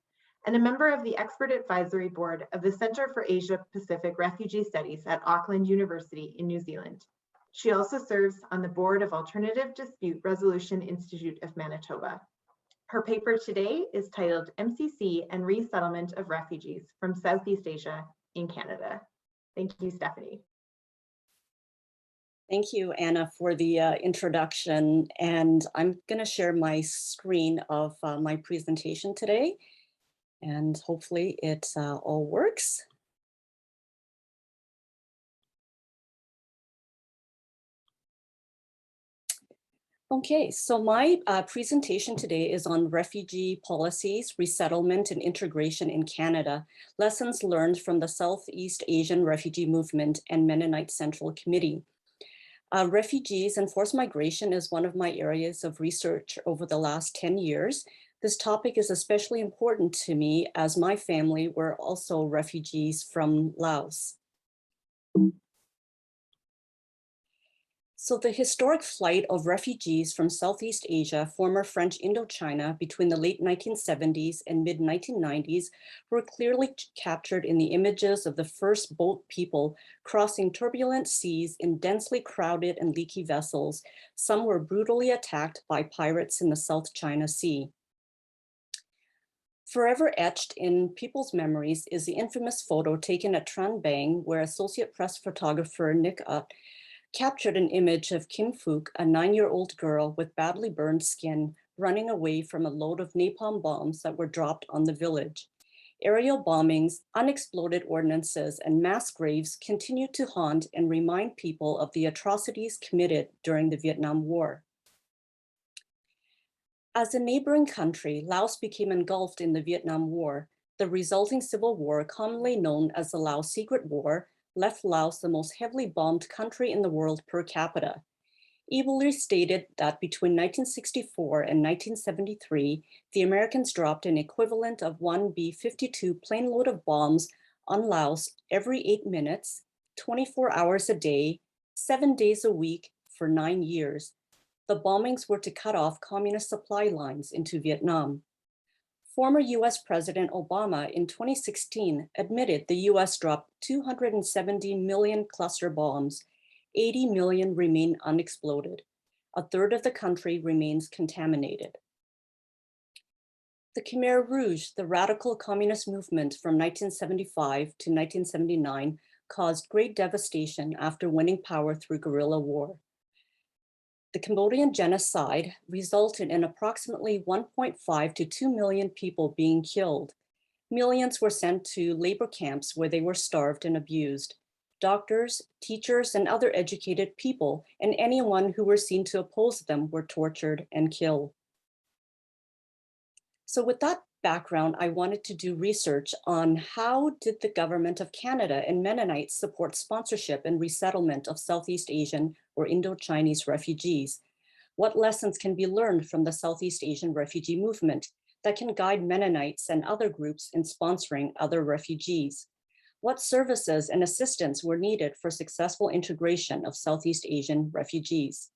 and a member of the Expert Advisory Board of the Centre for Asia Pacific Refugee Studies at Auckland University in New Zealand. She also serves on the board of Alternative Dispute Resolution Institute of Manitoba. Her paper today is titled MCC and Resettlement of Refugees from Southeast Asia in Canada. Thank you, Stephanie. Thank you, Anna, for the introduction. And I'm going to share my screen of my presentation today. And hopefully it all works. Okay, so my presentation today is on refugee policies, resettlement, and integration in Canada, lessons learned from the Southeast Asian Refugee Movement and Mennonite Central Committee. Refugees and forced migration is one of my areas of research over the last 10 years. This topic is especially important to me as my family were also refugees from Laos. So the historic flight of refugees from Southeast Asia, former French Indochina, between the late 1970s and mid-1990s were clearly captured in the images of the first boat people crossing turbulent seas in densely crowded and leaky vessels. Some were brutally attacked by pirates in the South China Sea. Forever etched in people's memories is the infamous photo taken at Tran Bang, where Associate Press photographer Nick captured an image of Kim Phuc, a 9-year-old girl with badly burned skin, running away from a load of napalm bombs that were dropped on the village. Aerial bombings, unexploded ordnances, and mass graves continue to haunt and remind people of the atrocities committed during the Vietnam War. As a neighboring country, Laos became engulfed in the Vietnam War. The resulting civil war, commonly known as the Laos Secret War, left Laos the most heavily bombed country in the world per capita. Evilly stated that between 1964 and 1973, the Americans dropped an equivalent of one B-52 plane load of bombs on Laos every 8 minutes, 24 hours a day, 7 days a week for 9 years. The bombings were to cut off communist supply lines into Vietnam. Former US President Obama in 2016 admitted the US dropped 270 million cluster bombs. 80 million remain unexploded. A third of the country remains contaminated. The Khmer Rouge, the radical communist movement from 1975 to 1979, caused great devastation after winning power through guerrilla war. The Cambodian genocide resulted in approximately 1.5 to 2 million people being killed. Millions were sent to labor camps where they were starved and abused. Doctors, teachers, and other educated people, and anyone who were seen to oppose them were tortured and killed. So with that background, I wanted to do research on how did the government of Canada and Mennonites support sponsorship and resettlement of Southeast Asian or Indo-Chinese refugees? What lessons can be learned from the Southeast Asian refugee movement that can guide Mennonites and other groups in sponsoring other refugees? What services and assistance were needed for successful integration of Southeast Asian refugees?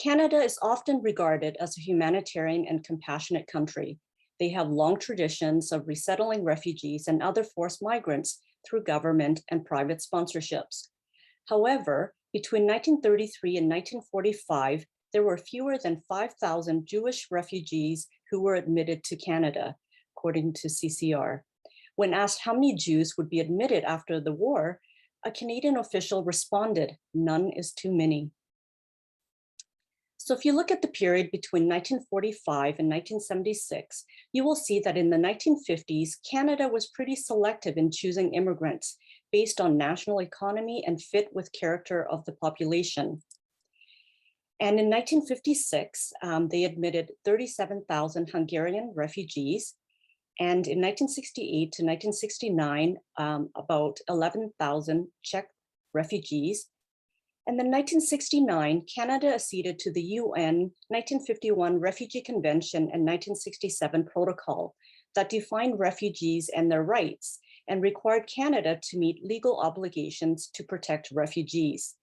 Canada is often regarded as a humanitarian and compassionate country. They have long traditions of resettling refugees and other forced migrants through government and private sponsorships. However, between 1933 and 1945, there were fewer than 5,000 Jewish refugees who were admitted to Canada, according to CCR. When asked how many Jews would be admitted after the war, a Canadian official responded, "None is too many." So if you look at the period between 1945 and 1976, you will see that in the 1950s, Canada was pretty selective in choosing immigrants based on national economy and fit with character of the population. And in 1956, they admitted 37,000 Hungarian refugees. And in 1968 to 1969, about 11,000 Czech refugees. And then 1969, Canada acceded to the UN 1951 Refugee Convention and 1967 Protocol that defined refugees and their rights and required Canada to meet legal obligations to protect refugees.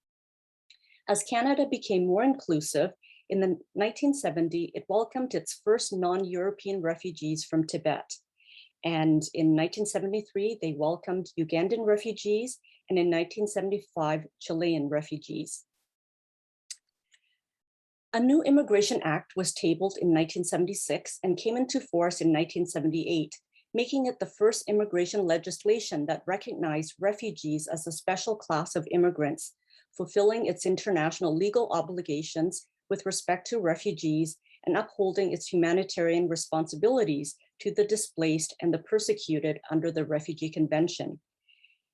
As Canada became more inclusive, in the 1970, it welcomed its first non-European refugees from Tibet. And in 1973, they welcomed Ugandan refugees, and in 1975, Chilean refugees. A new Immigration Act was tabled in 1976 and came into force in 1978, making it the first immigration legislation that recognized refugees as a special class of immigrants, fulfilling its international legal obligations with respect to refugees and upholding its humanitarian responsibilities to the displaced and the persecuted under the Refugee Convention.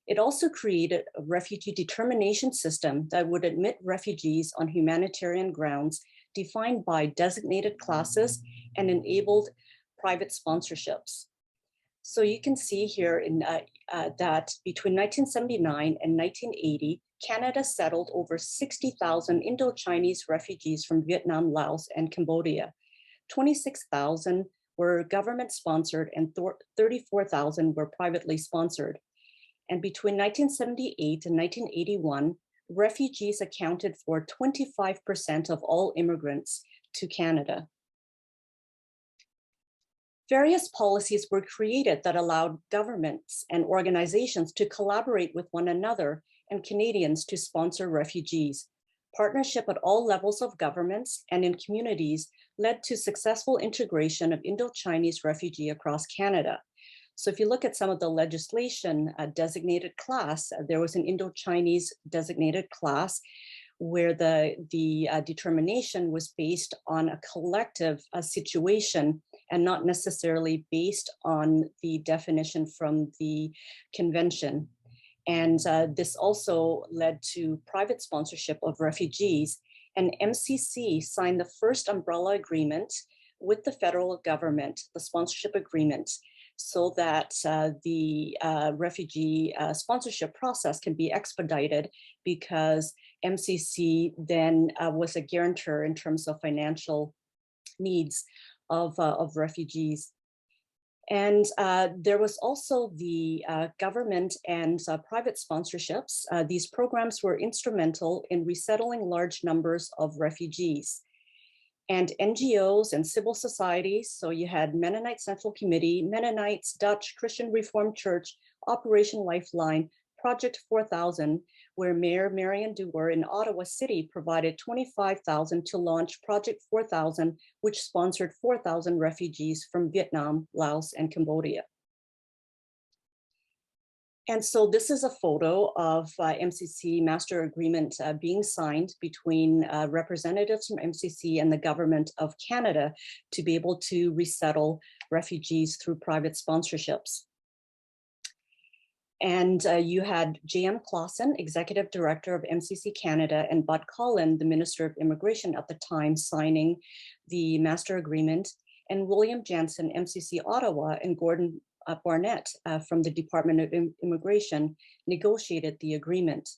It also created a refugee determination system that would admit refugees on humanitarian grounds defined by designated classes and enabled private sponsorships. So you can see here that between 1979 and 1980, Canada settled over 60,000 Indo-Chinese refugees from Vietnam, Laos, and Cambodia. 26,000 were government sponsored and 34,000 were privately sponsored. And between 1978 and 1981, refugees accounted for 25% of all immigrants to Canada. Various policies were created that allowed governments and organizations to collaborate with one another and Canadians to sponsor refugees. Partnership at all levels of governments and in communities led to successful integration of Indo-Chinese refugee across Canada. So if you look at some of the legislation, designated class, there was an Indo-Chinese designated class where the determination was based on a collective situation and not necessarily based on the definition from the convention. And this also led to private sponsorship of refugees. And MCC signed the first umbrella agreement with the federal government, the sponsorship agreement, so that the refugee sponsorship process can be expedited, because MCC then was a guarantor in terms of financial needs of refugees. And there was also the government and private sponsorships. These programs were instrumental in resettling large numbers of refugees. And NGOs and civil societies, so you had Mennonite Central Committee, Mennonites, Dutch, Christian Reformed Church, Operation Lifeline, Project 4000, where Mayor Marion Dewar in Ottawa City provided $25,000 to launch Project 4000, which sponsored 4,000 refugees from Vietnam, Laos, and Cambodia. And so this is a photo of MCC master agreement being signed between representatives from MCC and the government of Canada to be able to resettle refugees through private sponsorships. And you had J.M. Clausen, Executive Director of MCC Canada, and Bud Collin, the Minister of Immigration at the time, signing the master agreement, and William Jansen, MCC Ottawa, and Gordon Barnett from the Department of Immigration negotiated the agreement.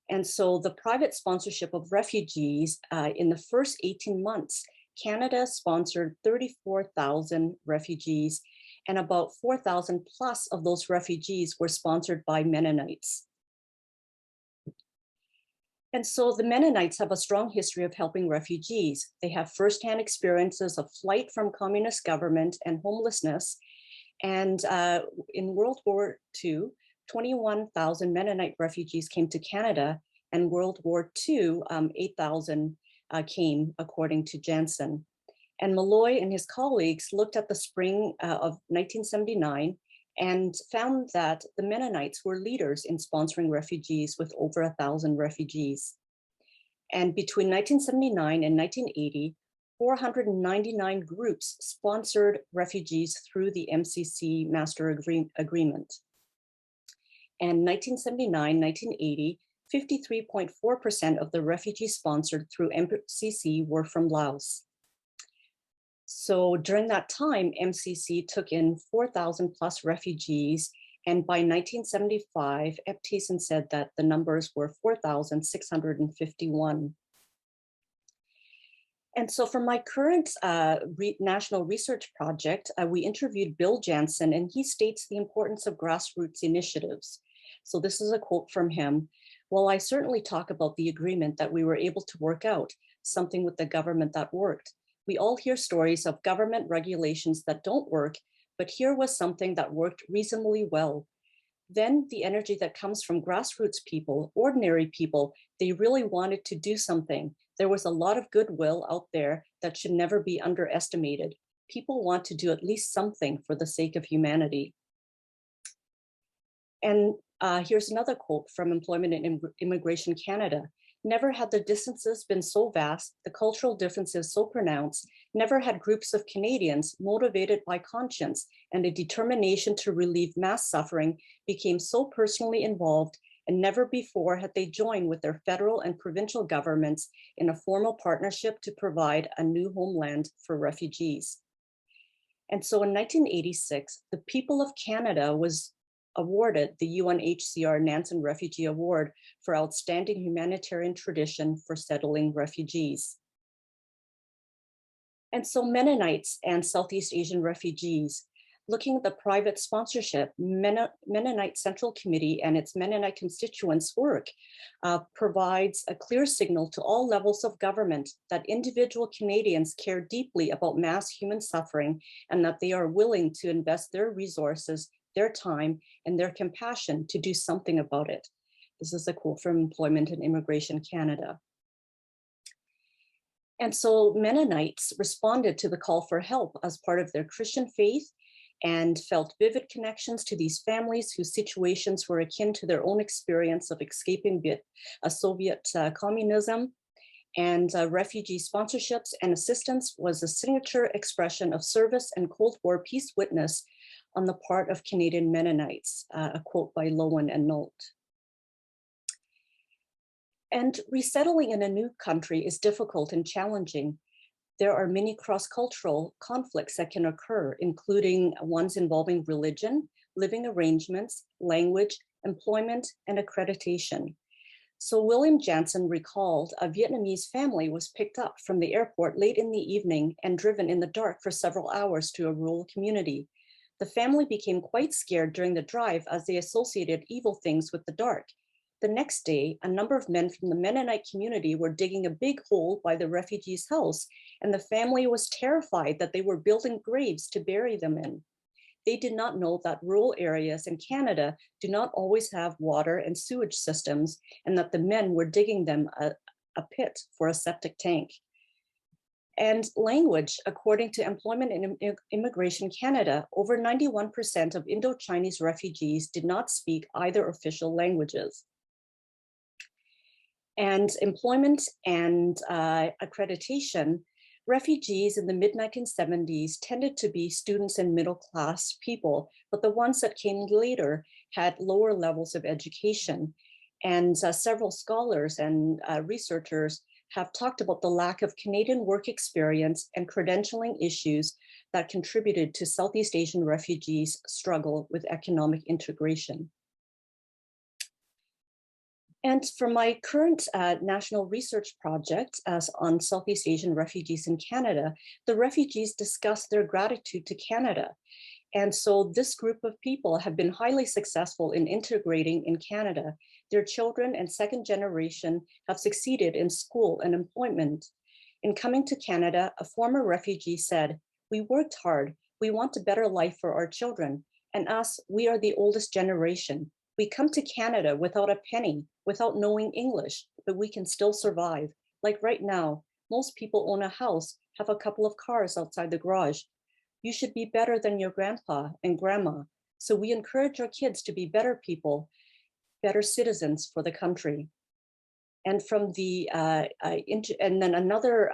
And so the private sponsorship of refugees in the first 18 months, Canada sponsored 34,000 refugees, and about 4,000 plus of those refugees were sponsored by Mennonites. And so the Mennonites have a strong history of helping refugees. They have firsthand experiences of flight from communist government and homelessness. And in World War II, 21,000 Mennonite refugees came to Canada, and World War II, 8,000 came, according to Jansen. And Malloy and his colleagues looked at the spring of 1979 and found that the Mennonites were leaders in sponsoring refugees with over 1,000 refugees. And between 1979 and 1980, 499 groups sponsored refugees through the MCC Master Agreement. And 1979, 1980, 53.4% of the refugees sponsored through MCC were from Laos. So during that time, MCC took in 4,000 plus refugees, And by 1975, Eptesen said that the numbers were 4,651. And so for my current national research project, we interviewed Bill Jansen, and he states the importance of grassroots initiatives. So this is a quote from him. "While I certainly talk about the agreement that we were able to work out, something with the government that worked, we all hear stories of government regulations that don't work, but here was something that worked reasonably well. Then the energy that comes from grassroots people, ordinary people, they really wanted to do something. There was a lot of goodwill out there that should never be underestimated. People want to do at least something for the sake of humanity." And here's another quote from Employment and Immigration Canada. "Never had the distances been so vast, the cultural differences so pronounced, never had groups of Canadians motivated by conscience and a determination to relieve mass suffering became so personally involved, and never before had they joined with their federal and provincial governments in a formal partnership to provide a new homeland for refugees." And so in 1986, the people of Canada was awarded the UNHCR Nansen Refugee Award for Outstanding Humanitarian Tradition for Settling Refugees. And so Mennonites and Southeast Asian refugees, looking at the private sponsorship, Mennonite Central Committee and its Mennonite constituents' work provides a clear signal to all levels of government that individual Canadians care deeply about mass human suffering and that they are willing to invest their resources, their time, and their compassion to do something about it. This is a quote from Employment and Immigration Canada. And so Mennonites responded to the call for help as part of their Christian faith and felt vivid connections to these families whose situations were akin to their own experience of escaping Soviet communism. And refugee sponsorships and assistance was a signature expression of service and Cold War peace witness on the part of Canadian Mennonites, a quote by Lowen and Nolt. And resettling in a new country is difficult and challenging. There are many cross-cultural conflicts that can occur, including ones involving religion, living arrangements, language, employment, and accreditation. So William Jansen recalled a Vietnamese family was picked up from the airport late in the evening and driven in the dark for several hours to a rural community. The family became quite scared during the drive as they associated evil things with the dark. The next day, a number of men from the Mennonite community were digging a big hole by the refugees' house, and the family was terrified that they were building graves to bury them in. They did not know that rural areas in Canada do not always have water and sewage systems, and that the men were digging them a pit for a septic tank. And language, according to Employment and Immigration Canada, over 91% of Indo-Chinese refugees did not speak either official languages. And employment and accreditation, refugees in the mid-1970s tended to be students and middle-class people, but the ones that came later had lower levels of education. And several scholars and researchers have talked about the lack of Canadian work experience and credentialing issues that contributed to Southeast Asian refugees' struggle with economic integration. And for my current national research project on Southeast Asian refugees in Canada, the refugees discuss their gratitude to Canada. And so this group of people have been highly successful in integrating in Canada. Their children and second generation have succeeded in school and employment. In coming to Canada, a former refugee said, "We worked hard. We want a better life for our children. And us, we are the oldest generation. We come to Canada without a penny, without knowing English, but we can still survive. Like right now, most people own a house, have a couple of cars outside the garage. You should be better than your grandpa and grandma. So we encourage our kids to be better people, better citizens for the country." And from the, and then another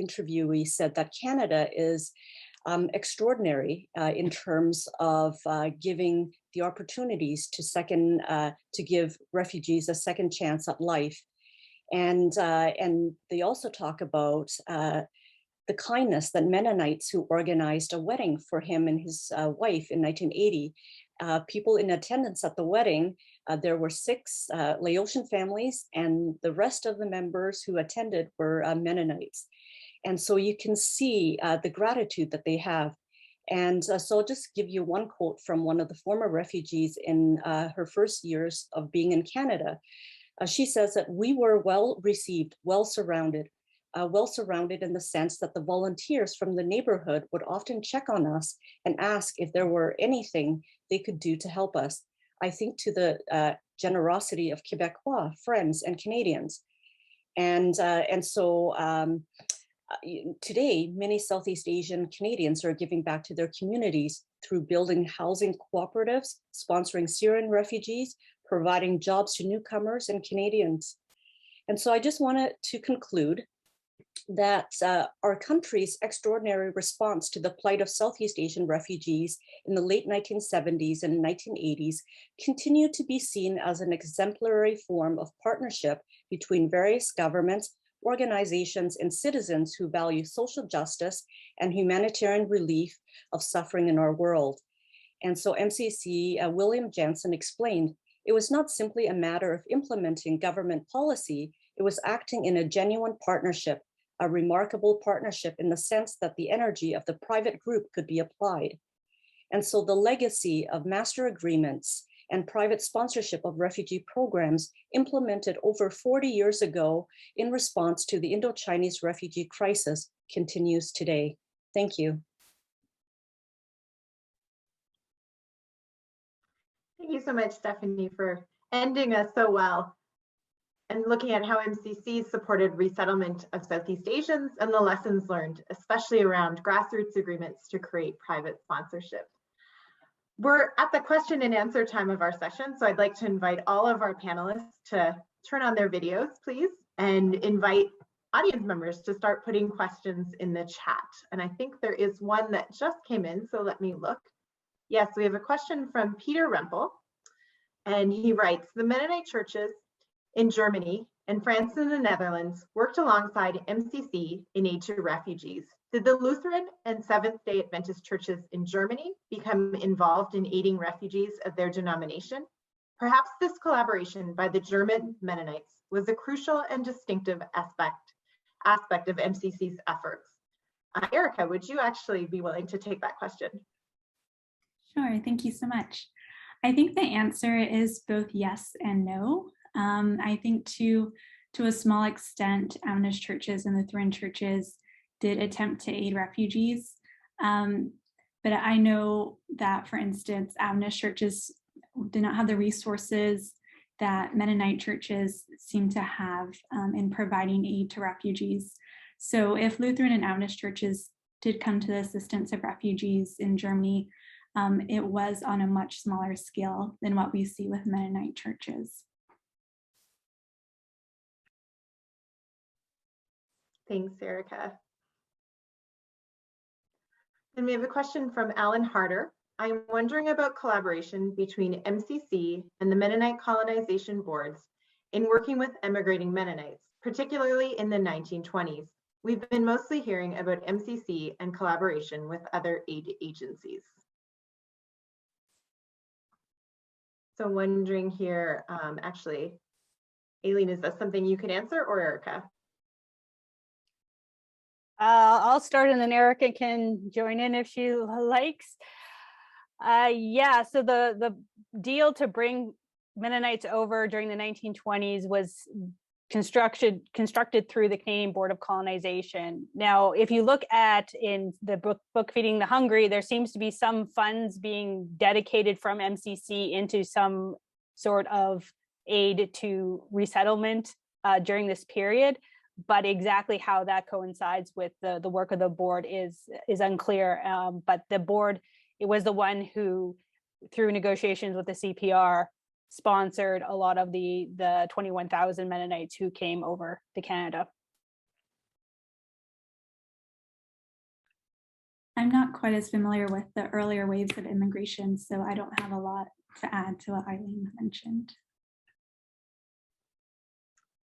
interviewee said that Canada is extraordinary in terms of giving the opportunities to give refugees a second chance at life. And they also talk about the kindness that Mennonites who organized a wedding for him and his wife in 1980 people in attendance at the wedding, there were 6 Laotian families, and the rest of the members who attended were Mennonites. And so you can see the gratitude that they have. And so I'll just give you one quote from one of the former refugees in her first years of being in Canada. She says that we were well received, well surrounded in the sense that the volunteers from the neighborhood would often check on us and ask if there were anything they could do to help us. I think to the generosity of Quebecois, friends, and Canadians. And so today, many Southeast Asian Canadians are giving back to their communities through building housing cooperatives, sponsoring Syrian refugees, providing jobs to newcomers and Canadians. And so I just wanted to conclude that our country's extraordinary response to the plight of Southeast Asian refugees in the late 1970s and 1980s continued to be seen as an exemplary form of partnership between various governments, organizations, and citizens who value social justice and humanitarian relief of suffering in our world. And so MCC William Jansen explained, it was not simply a matter of implementing government policy, it was acting in a genuine partnership, a remarkable partnership in the sense that the energy of the private group could be applied. And so the legacy of master agreements and private sponsorship of refugee programs implemented over 40 years ago in response to the Indo-Chinese refugee crisis continues today. Thank you. Thank you so much, Stephanie, for ending us so well and looking at how MCC supported resettlement of Southeast Asians and the lessons learned, especially around grassroots agreements to create private sponsorship. We're at the question and answer time of our session, so I'd like to invite all of our panelists to turn on their videos, please, and invite audience members to start putting questions in the chat. And I think there is one that just came in, so let me look. Yes, we have a question from Peter Rempel, and he writes, the Mennonite churches in Germany and France and the Netherlands worked alongside MCC in aid to refugees. Did the Lutheran and Seventh-day Adventist churches in Germany become involved in aiding refugees of their denomination? Perhaps this collaboration by the German Mennonites was a crucial and distinctive aspect of MCC's efforts. Erika, would you actually be willing to take that question? Sure, thank you so much. I think the answer is both yes and no. I think to a small extent, Adventist churches and Lutheran churches did attempt to aid refugees. But I know that, for instance, Adventist churches did not have the resources that Mennonite churches seem to have in providing aid to refugees. So if Lutheran and Adventist churches did come to the assistance of refugees in Germany, it was on a much smaller scale than what we see with Mennonite churches. Thanks, Erika. And we have a question from Alan Harder. I'm wondering about collaboration between MCC and the Mennonite colonization boards in working with emigrating Mennonites, particularly in the 1920s. We've been mostly hearing about MCC and collaboration with other aid agencies. So wondering here, actually, Aileen, is that something you could answer, or Erika? I'll start and then Erika can join in if she likes. Yeah, so the deal to bring Mennonites over during the 1920s was constructed through the Canadian Board of Colonization. Now, if you look at in the book Feeding the Hungry, there seems to be some funds being dedicated from MCC into some sort of aid to resettlement during this period. But exactly how that coincides with the work of the board is unclear. But the board, it was the one who, through negotiations with the CPR, sponsored a lot of the 21,000 Mennonites who came over to Canada. I'm not quite as familiar with the earlier waves of immigration, so I don't have a lot to add to what Eileen mentioned.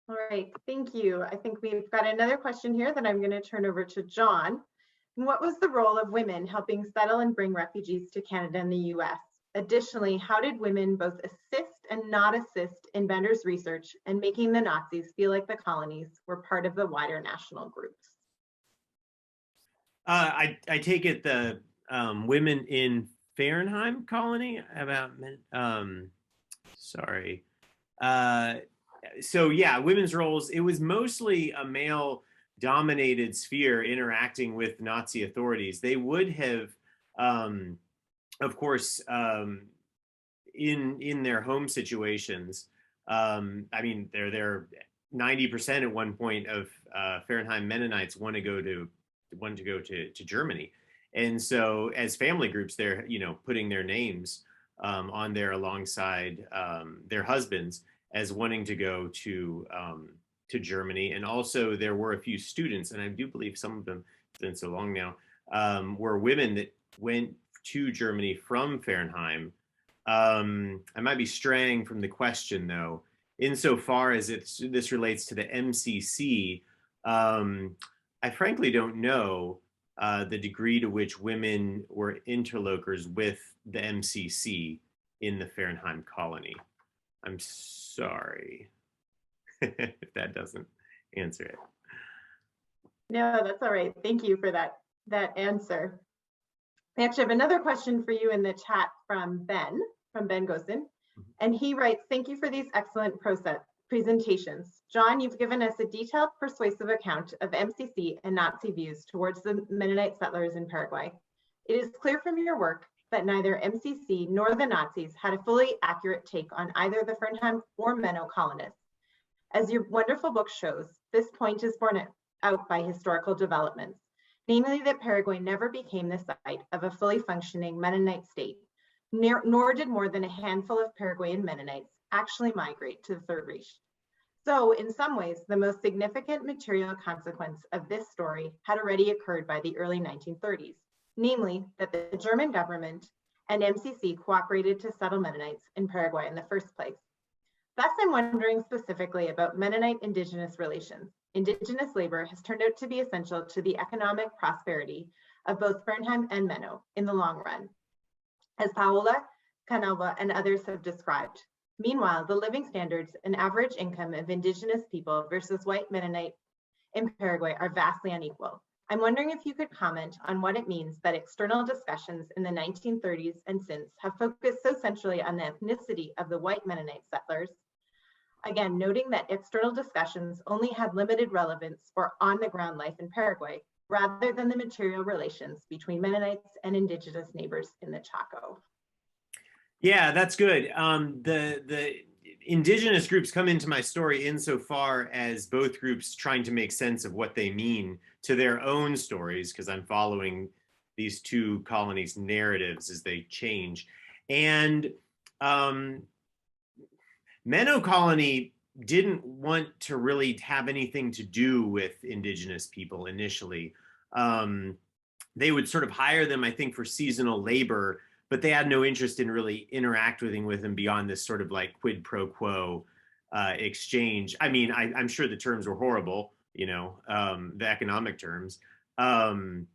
All right, thank you. I think we've got another question here that I'm going to turn over to John. What was the role of women helping settle and bring refugees to Canada and the US? Additionally, how did women both assist and not assist in Bender's research and making the Nazis feel like the colonies were part of the wider national groups? I take it the women in Fernheim colony about sorry. So yeah, women's roles, it was mostly a male dominated sphere interacting with Nazi authorities. They would have, of course, in their home situations, I mean, they're 90% at one point of Fernheim Mennonites want to go to Germany. And so as family groups, they're, putting their names on there alongside their husbands as wanting to go to Germany. And also there were a few students, and I do believe some of them, it's been so long now, were women that went to Germany from Fernheim. I might be straying from the question though, insofar as this relates to the MCC. I frankly don't know the degree to which women were interlocutors with the MCC in the Fernheim colony. I'm sorry if that doesn't answer it. No, that's all right. Thank you for that answer. I actually have another question for you in the chat from Ben Gosen. And he writes, thank you for these excellent presentations. John, you've given us a detailed, persuasive account of MCC and Nazi views towards the Mennonite settlers in Paraguay. It is clear from your work that neither MCC nor the Nazis had a fully accurate take on either the Fernheim or Menno colonists. As your wonderful book shows, this point is borne out by historical developments, namely that Paraguay never became the site of a fully functioning Mennonite state, nor did more than a handful of Paraguayan Mennonites actually migrate to the Third Reich. So in some ways, the most significant material consequence of this story had already occurred by the early 1930s, namely that the German government and MCC cooperated to settle Mennonites in Paraguay in the first place. Thus, I'm wondering specifically about Mennonite indigenous relations. Indigenous labor has turned out to be essential to the economic prosperity of both Fernheim and Menno in the long run, as Paola, Canova, and others have described. Meanwhile, the living standards and average income of indigenous people versus white Mennonite in Paraguay are vastly unequal. I'm wondering if you could comment on what it means that external discussions in the 1930s and since have focused so centrally on the ethnicity of the white Mennonite settlers. Again, noting that external discussions only had limited relevance for on-the-ground life in Paraguay, rather than the material relations between Mennonites and indigenous neighbors in the Chaco. Yeah, that's good. The indigenous groups come into my story insofar as both groups trying to make sense of what they mean to their own stories, because I'm following these two colonies' narratives as they change. And Menno colony didn't want to really have anything to do with indigenous people initially. They would sort of hire them, I think, for seasonal labor, but they had no interest in really interacting with them beyond this sort of like quid pro quo exchange. I mean, I'm sure the terms were horrible, the economic terms. And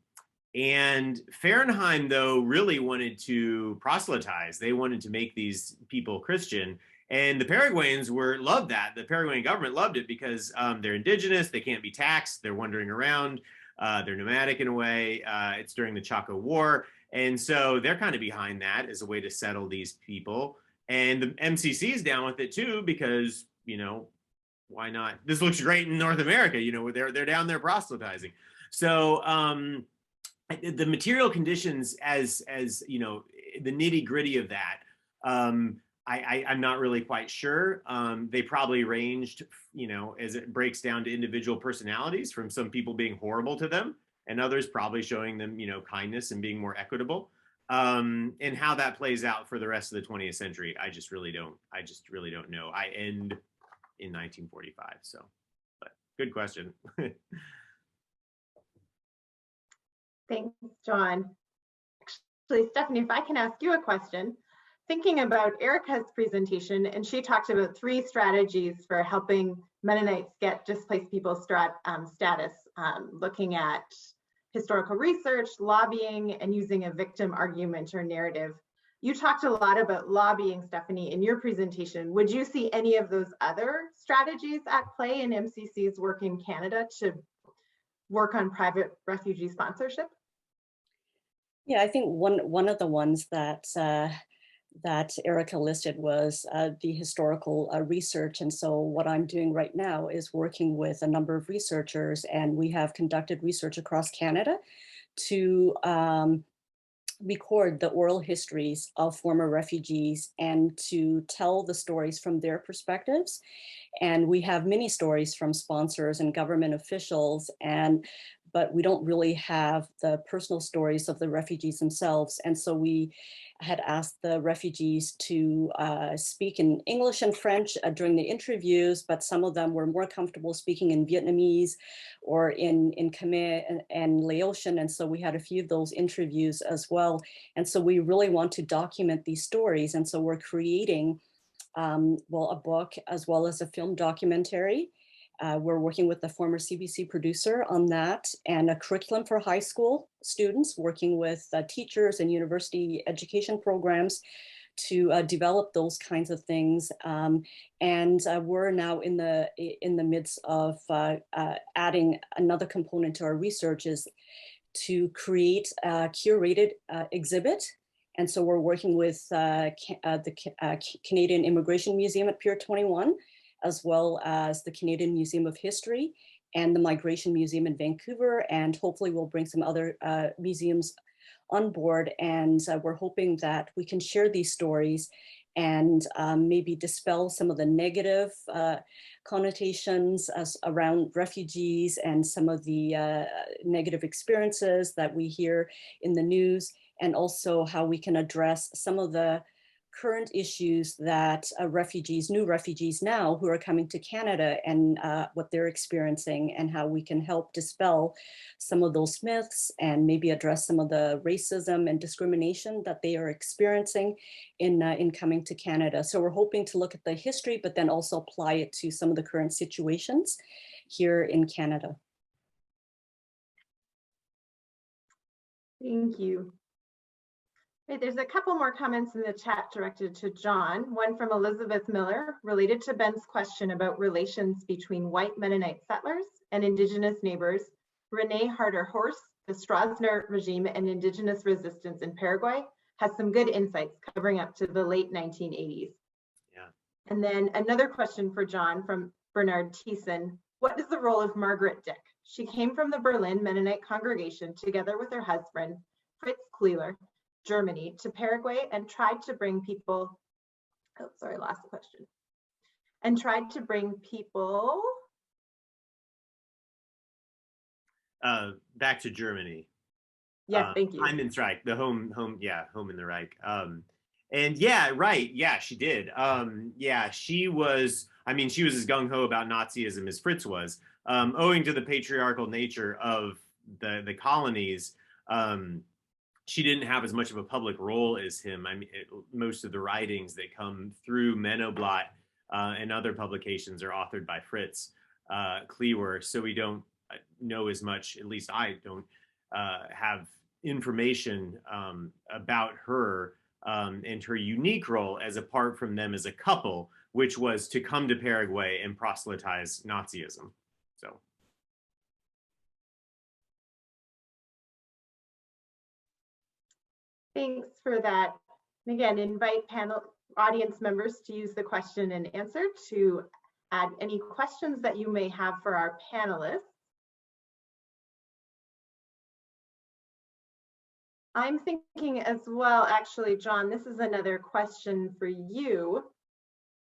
Fernheim, though, really wanted to proselytize. They wanted to make these people Christian. And the Paraguayans loved that. The Paraguayan government loved it because they're indigenous, they can't be taxed, they're wandering around, they're nomadic in a way. It's during the Chaco War. And so they're kind of behind that as a way to settle these people. And the MCC is down with it too, because, why not? This looks great in North America, they're down there proselytizing. So the material conditions as the nitty gritty of that, I'm not really quite sure. They probably ranged, as it breaks down to individual personalities, from some people being horrible to them and others probably showing them, kindness and being more equitable. And how that plays out for the rest of the 20th century, I just really don't know. I end in 1945, so, but good question. Thanks, John. Actually, Stephanie, if I can ask you a question. Thinking about Erika's presentation, and she talked about 3 strategies for helping Mennonites get displaced people status, looking at historical research, lobbying, and using a victim argument or narrative. You talked a lot about lobbying, Stephanie, in your presentation. Would you see any of those other strategies at play in MCC's work in Canada to work on private refugee sponsorship? Yeah, I think one of the ones that that Erika listed was the historical research. And so what I'm doing right now is working with a number of researchers, and we have conducted research across Canada to record the oral histories of former refugees and to tell the stories from their perspectives. And we have many stories from sponsors and government officials, but we don't really have the personal stories of the refugees themselves. And so we had asked the refugees to speak in English and French during the interviews, but some of them were more comfortable speaking in Vietnamese or in Khmer and Laotian. And so we had a few of those interviews as well. And so we really want to document these stories. And so we're creating, well, a book as well as a film documentary. We're working with the former CBC producer on that, and a curriculum for high school students, working with teachers and university education programs to develop those kinds of things. And we're now in the midst of adding another component to our research, is to create a curated exhibit. And so we're working with the Canadian Immigration Museum at Pier 21, as well as the Canadian Museum of History and the Migration Museum in Vancouver. And hopefully we'll bring some other museums on board. And we're hoping that we can share these stories and maybe dispel some of the negative connotations around refugees and some of the negative experiences that we hear in the news, and also how we can address some of the current issues that new refugees now who are coming to Canada, and what they're experiencing, and how we can help dispel some of those myths and maybe address some of the racism and discrimination that they are experiencing in coming to Canada. So we're hoping to look at the history, but then also apply it to some of the current situations here in Canada. Thank you. There's a couple more comments in the chat directed to John. One from Elizabeth Miller, related to Ben's question about relations between white Mennonite settlers and Indigenous neighbors. Renee Harder-Horse, the Stroessner regime and Indigenous resistance in Paraguay, has some good insights covering up to the late 1980s. Yeah. And then another question for John from Bernard Thiessen. What is the role of Margaret Dick? She came from the Berlin Mennonite congregation together with her husband, Fritz Kleuler, Germany, to Paraguay, and tried to bring people, oh, sorry, lost the question. And tried to bring people back to Germany. Yes, thank you. Heiman's right. The home in the Reich. And yeah, right. Yeah, she did. Yeah, she was as gung-ho about Nazism as Fritz was. Owing to the patriarchal nature of the colonies, she didn't have as much of a public role as him. I mean, most of the writings that come through Menno and other publications are authored by Fritz Kleuler, so we don't know as much, at least I don't have information about her and her unique role as apart from them as a couple, which was to come to Paraguay and proselytize Nazism. So. Thanks for that. And again, invite panel audience members to use the question and answer to add any questions that you may have for our panelists. I'm thinking as well, actually, John, this is another question for you.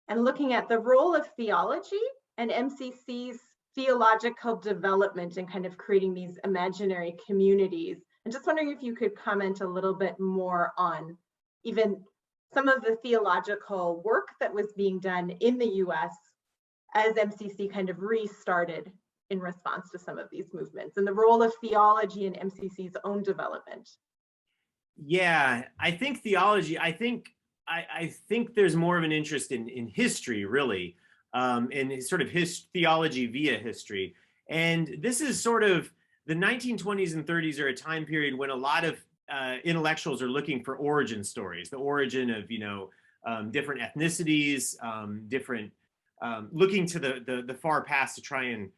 And looking at the role of theology and MCC's theological development and kind of creating these imaginary communities. I'm just wondering if you could comment a little bit more on even some of the theological work that was being done in the US as MCC kind of restarted in response to some of these movements, and the role of theology in MCC's own development. Yeah, I think theology, I think there's more of an interest in history, really, and sort of theology via history. And this is sort of, the 1920s and 30s are a time period when a lot of intellectuals are looking for origin stories, the origin of, different ethnicities, looking to the far past to try and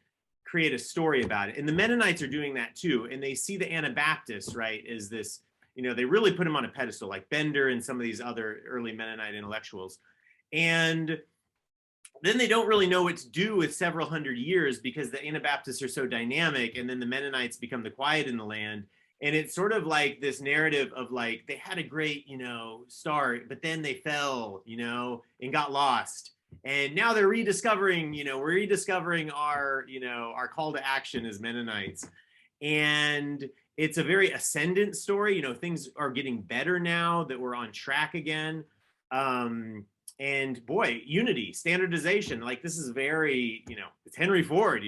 create a story about it. And the Mennonites are doing that too. And they see the Anabaptists, right, as this, they really put them on a pedestal, like Bender and some of these other early Mennonite intellectuals. And then they don't really know what to do with several hundred years because the Anabaptists are so dynamic, and then the Mennonites become the quiet in the land. And it's sort of like this narrative of like, they had a great, start, but then they fell, and got lost. And now they're rediscovering, we're rediscovering our call to action as Mennonites. And it's a very ascendant story. Things are getting better now that we're on track again. And boy, unity, standardization, like this is very, it's Henry Ford,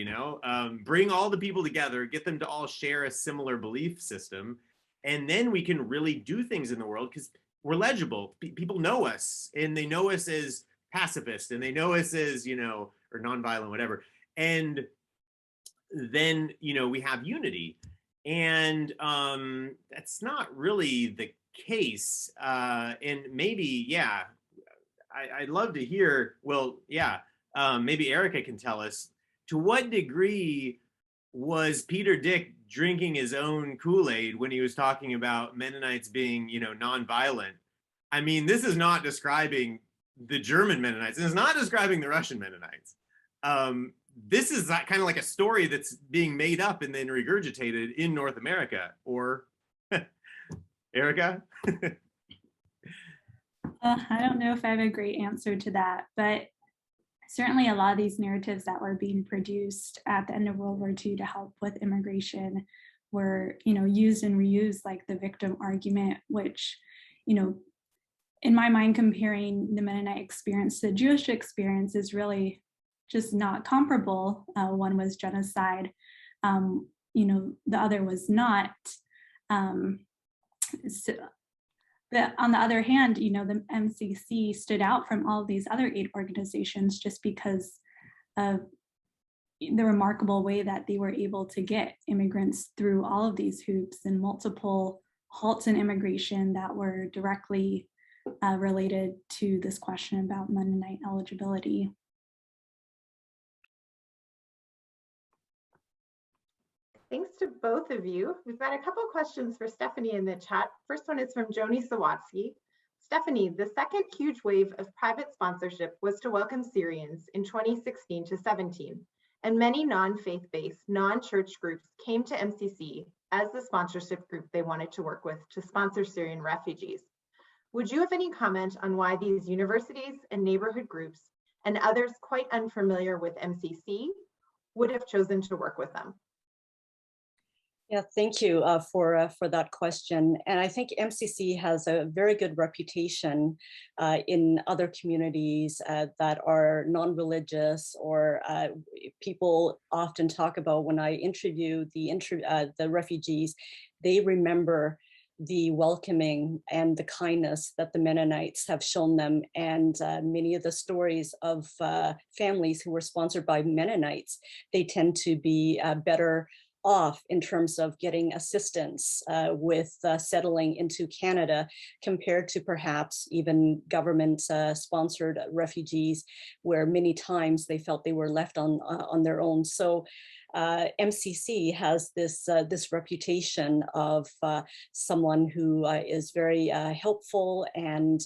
bring all the people together, get them to all share a similar belief system. And then we can really do things in the world because we're legible. People know us, and they know us as pacifist, and they know us as, or nonviolent, whatever. And then, we have unity. And that's not really the case. And maybe, yeah, I'd love to hear, well, yeah, maybe Erika can tell us, to what degree was Peter Dick drinking his own Kool-Aid when he was talking about Mennonites being, nonviolent? I mean, this is not describing the German Mennonites. It's not describing the Russian Mennonites. This is kind of like a story that's being made up and then regurgitated in North America. Or, Erika? I don't know if I have a great answer to that, but certainly a lot of these narratives that were being produced at the end of World War II to help with immigration were, used and reused, like the victim argument, which, in my mind, comparing the Mennonite experience to the Jewish experience is really just not comparable. One was genocide, the other was not. But on the other hand, the MCC stood out from all of these other aid organizations just because of the remarkable way that they were able to get immigrants through all of these hoops and multiple halts in immigration that were directly related to this question about Mennonite eligibility. Thanks to both of you. We've got a couple questions for Stephanie in the chat. First one is from Joni Sawatsky. Stephanie, the second huge wave of private sponsorship was to welcome Syrians in 2016 to 17, and many non-faith-based, non-church groups came to MCC as the sponsorship group they wanted to work with to sponsor Syrian refugees. Would you have any comment on why these universities and neighborhood groups and others quite unfamiliar with MCC would have chosen to work with them? Yeah, thank you for that question. And I think MCC has a very good reputation in other communities that are non-religious, or people often talk about when I interview the refugees, they remember the welcoming and the kindness that the Mennonites have shown them. And many of the stories of families who were sponsored by Mennonites, they tend to be better off in terms of getting assistance with settling into Canada compared to perhaps even government sponsored refugees, where many times they felt they were left on their own. So MCC has this reputation of someone who is very helpful and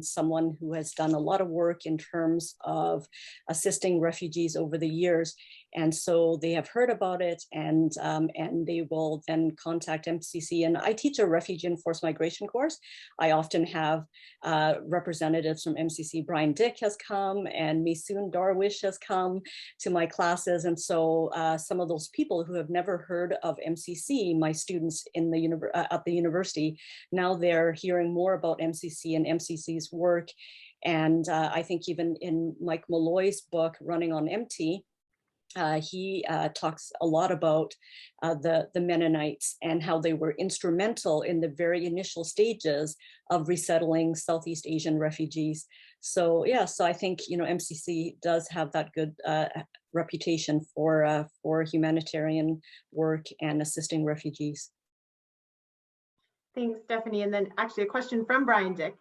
someone who has done a lot of work in terms of assisting refugees over the years. And so they have heard about it, and they will then contact MCC. And I teach a refugee and forced migration course. I often have representatives from MCC. Brian Dick has come, and Misoon Darwish has come to my classes. And so some of those people who have never heard of MCC, my students in the at the university, now they're hearing more about MCC and MCC's work. And I think even in Mike Malloy's book, Running on Empty, he talks a lot about the Mennonites and how they were instrumental in the very initial stages of resettling Southeast Asian refugees. So yeah, so I think MCC does have that good reputation for humanitarian work and assisting refugees. Thanks, Stephanie. And then actually a question from Brian Dick.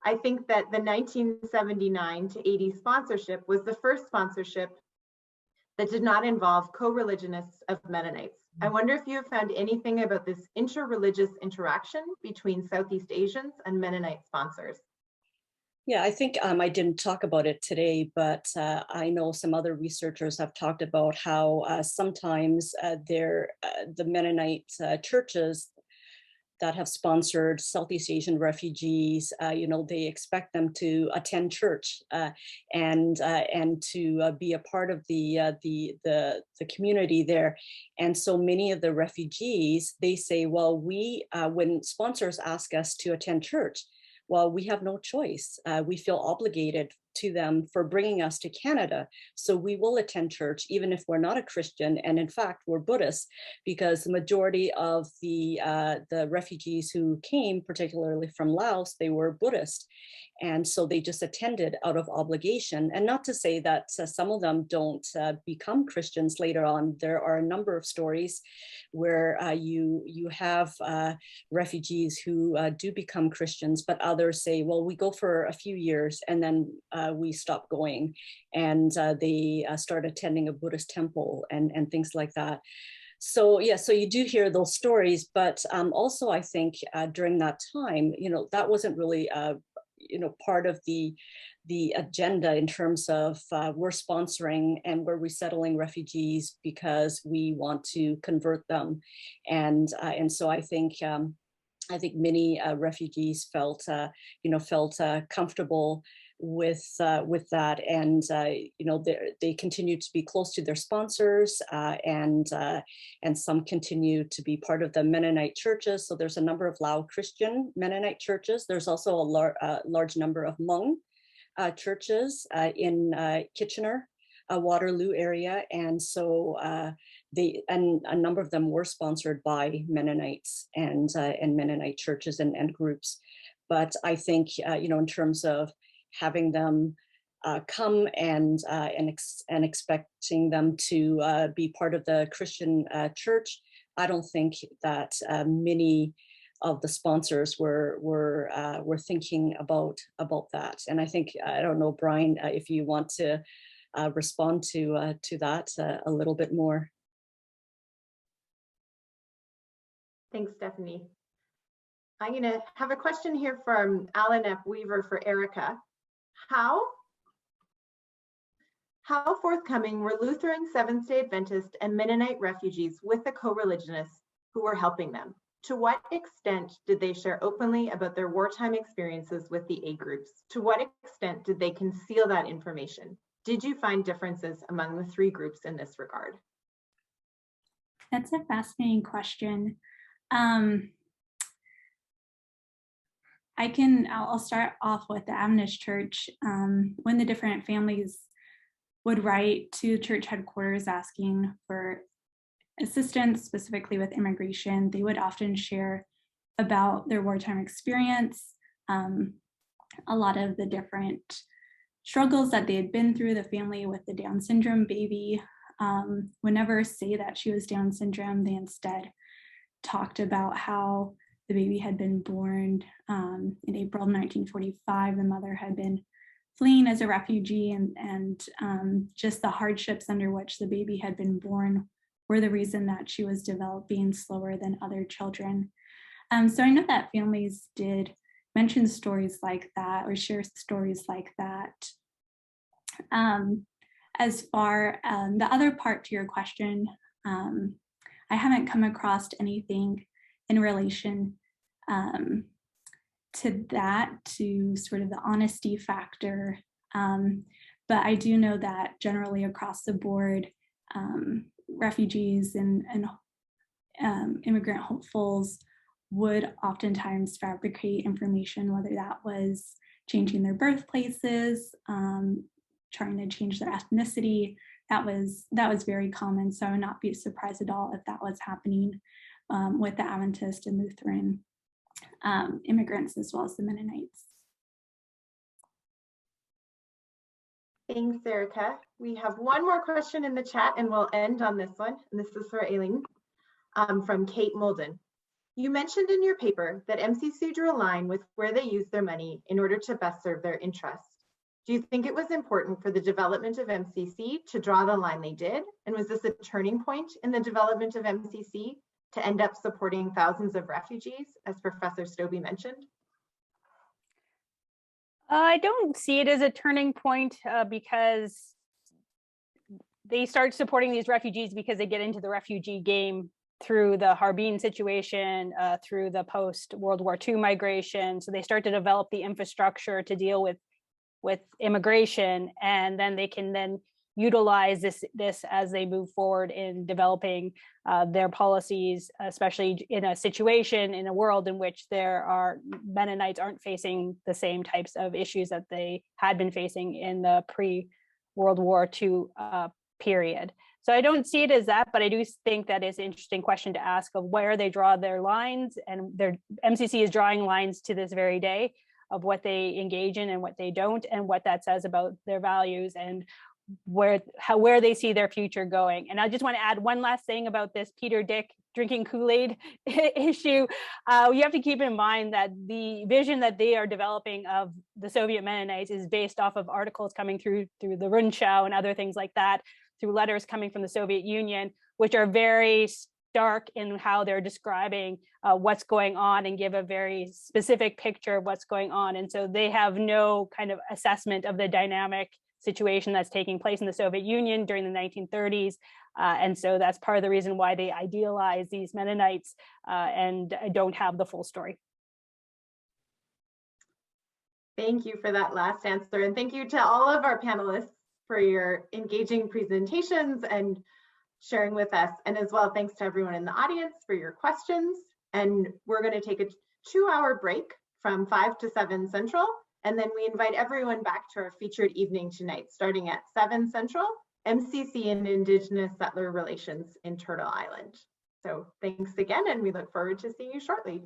I think that the 1979 to 80 sponsorship was the first sponsorship that did not involve co-religionists of Mennonites. I wonder if you have found anything about this interreligious interaction between Southeast Asians and Mennonite sponsors. Yeah, I think I didn't talk about it today, but I know some other researchers have talked about how sometimes the Mennonite churches that have sponsored Southeast Asian refugees, they expect them to attend church and to be a part of the community there. And so many of the refugees, they say, well, when sponsors ask us to attend church, well, we have no choice. We feel obligated to them for bringing us to Canada. So we will attend church, even if we're not a Christian. And in fact, we're Buddhists, because the majority of the refugees who came, particularly from Laos, they were Buddhist. And so they just attended out of obligation. And not to say that some of them don't become Christians later on. There are a number of stories where you have refugees who do become Christians, but others say, well, we go for a few years and then we stop going, and they start attending a Buddhist temple and things like that. So yeah, so you do hear those stories, but also I think during that time, that wasn't really part of the agenda in terms of we're sponsoring and we're resettling refugees because we want to convert them, and so I think many refugees felt comfortable with that, and they continue to be close to their sponsors, and some continue to be part of the Mennonite churches. So there's a number of Lao Christian Mennonite churches. There's also a large number of Hmong churches in Kitchener, Waterloo area, and so and a number of them were sponsored by Mennonites and Mennonite churches and groups. But I think in terms of having them come and expecting them to be part of the Christian church, I don't think that many of the sponsors were thinking about that. And I think, I don't know, Brian, if you want to respond to that a little bit more. Thanks, Stephanie. I'm going to have a question here from Alan F. Weaver for Erika. How forthcoming were Lutheran, Seventh-day Adventist, and Mennonite refugees with the co-religionists who were helping them? To what extent did they share openly about their wartime experiences with the aid groups? To what extent did they conceal that information? Did you find differences among the three groups in this regard? That's a fascinating question. I'll start off with the Adventist Church. When the different families would write to church headquarters asking for assistance, specifically with immigration, they would often share about their wartime experience, a lot of the different struggles that they had been through. The family with the Down syndrome baby would never say that she was Down syndrome. They instead talked about how the baby had been born in April of 1945. The mother had been fleeing as a refugee, and just the hardships under which the baby had been born were the reason that she was developing slower than other children. So I know that families did mention stories like that or share stories like that. As far the other part to your question, I haven't come across anything in relation to that, to sort of the honesty factor. But I do know that generally across the board, refugees and immigrant hopefuls would oftentimes fabricate information, whether that was changing their birthplaces, trying to change their ethnicity. That was very common. So I would not be surprised at all if that was happening with the Adventist and Lutheran immigrants, as well as the Mennonites. Thanks, Erika. We have one more question in the chat and we'll end on this one. And this is for Aileen from Kate Molden. You mentioned in your paper that MCC drew a line with where they use their money in order to best serve their interests. Do you think it was important for the development of MCC to draw the line they did? And was this a turning point in the development of MCC to end up supporting thousands of refugees, as Professor Stobbe mentioned? I don't see it as a turning point because they start supporting these refugees because they get into the refugee game through the Harbin situation, through the post-World War II migration. So they start to develop the infrastructure to deal with immigration, and then they can then utilize this as they move forward in developing their policies, especially in a situation in a world in which Mennonites aren't facing the same types of issues that they had been facing in the pre-World War II period. So I don't see it as that, but I do think that is an interesting question to ask of where they draw their lines, and their MCC is drawing lines to this very day of what they engage in and what they don't, and what that says about their values and where they see their future going. And I just want to add one last thing about this Peter Dick drinking Kool-Aid issue. You have to keep in mind that the vision that they are developing of the Soviet Mennonites is based off of articles coming through the Rundschau and other things like that, through letters coming from the Soviet Union, which are very stark in how they're describing what's going on and give a very specific picture of what's going on. And so they have no kind of assessment of the dynamic situation that's taking place in the Soviet Union during the 1930s. And so that's part of the reason why they idealize these Mennonites and don't have the full story. Thank you for that last answer. And thank you to all of our panelists for your engaging presentations and sharing with us. And as well, thanks to everyone in the audience for your questions. And we're going to take a 2-hour break from 5 to 7 Central. And then we invite everyone back to our featured evening tonight, starting at 7 Central, MCC and Indigenous Settler Relations in Turtle Island. So thanks again, and we look forward to seeing you shortly.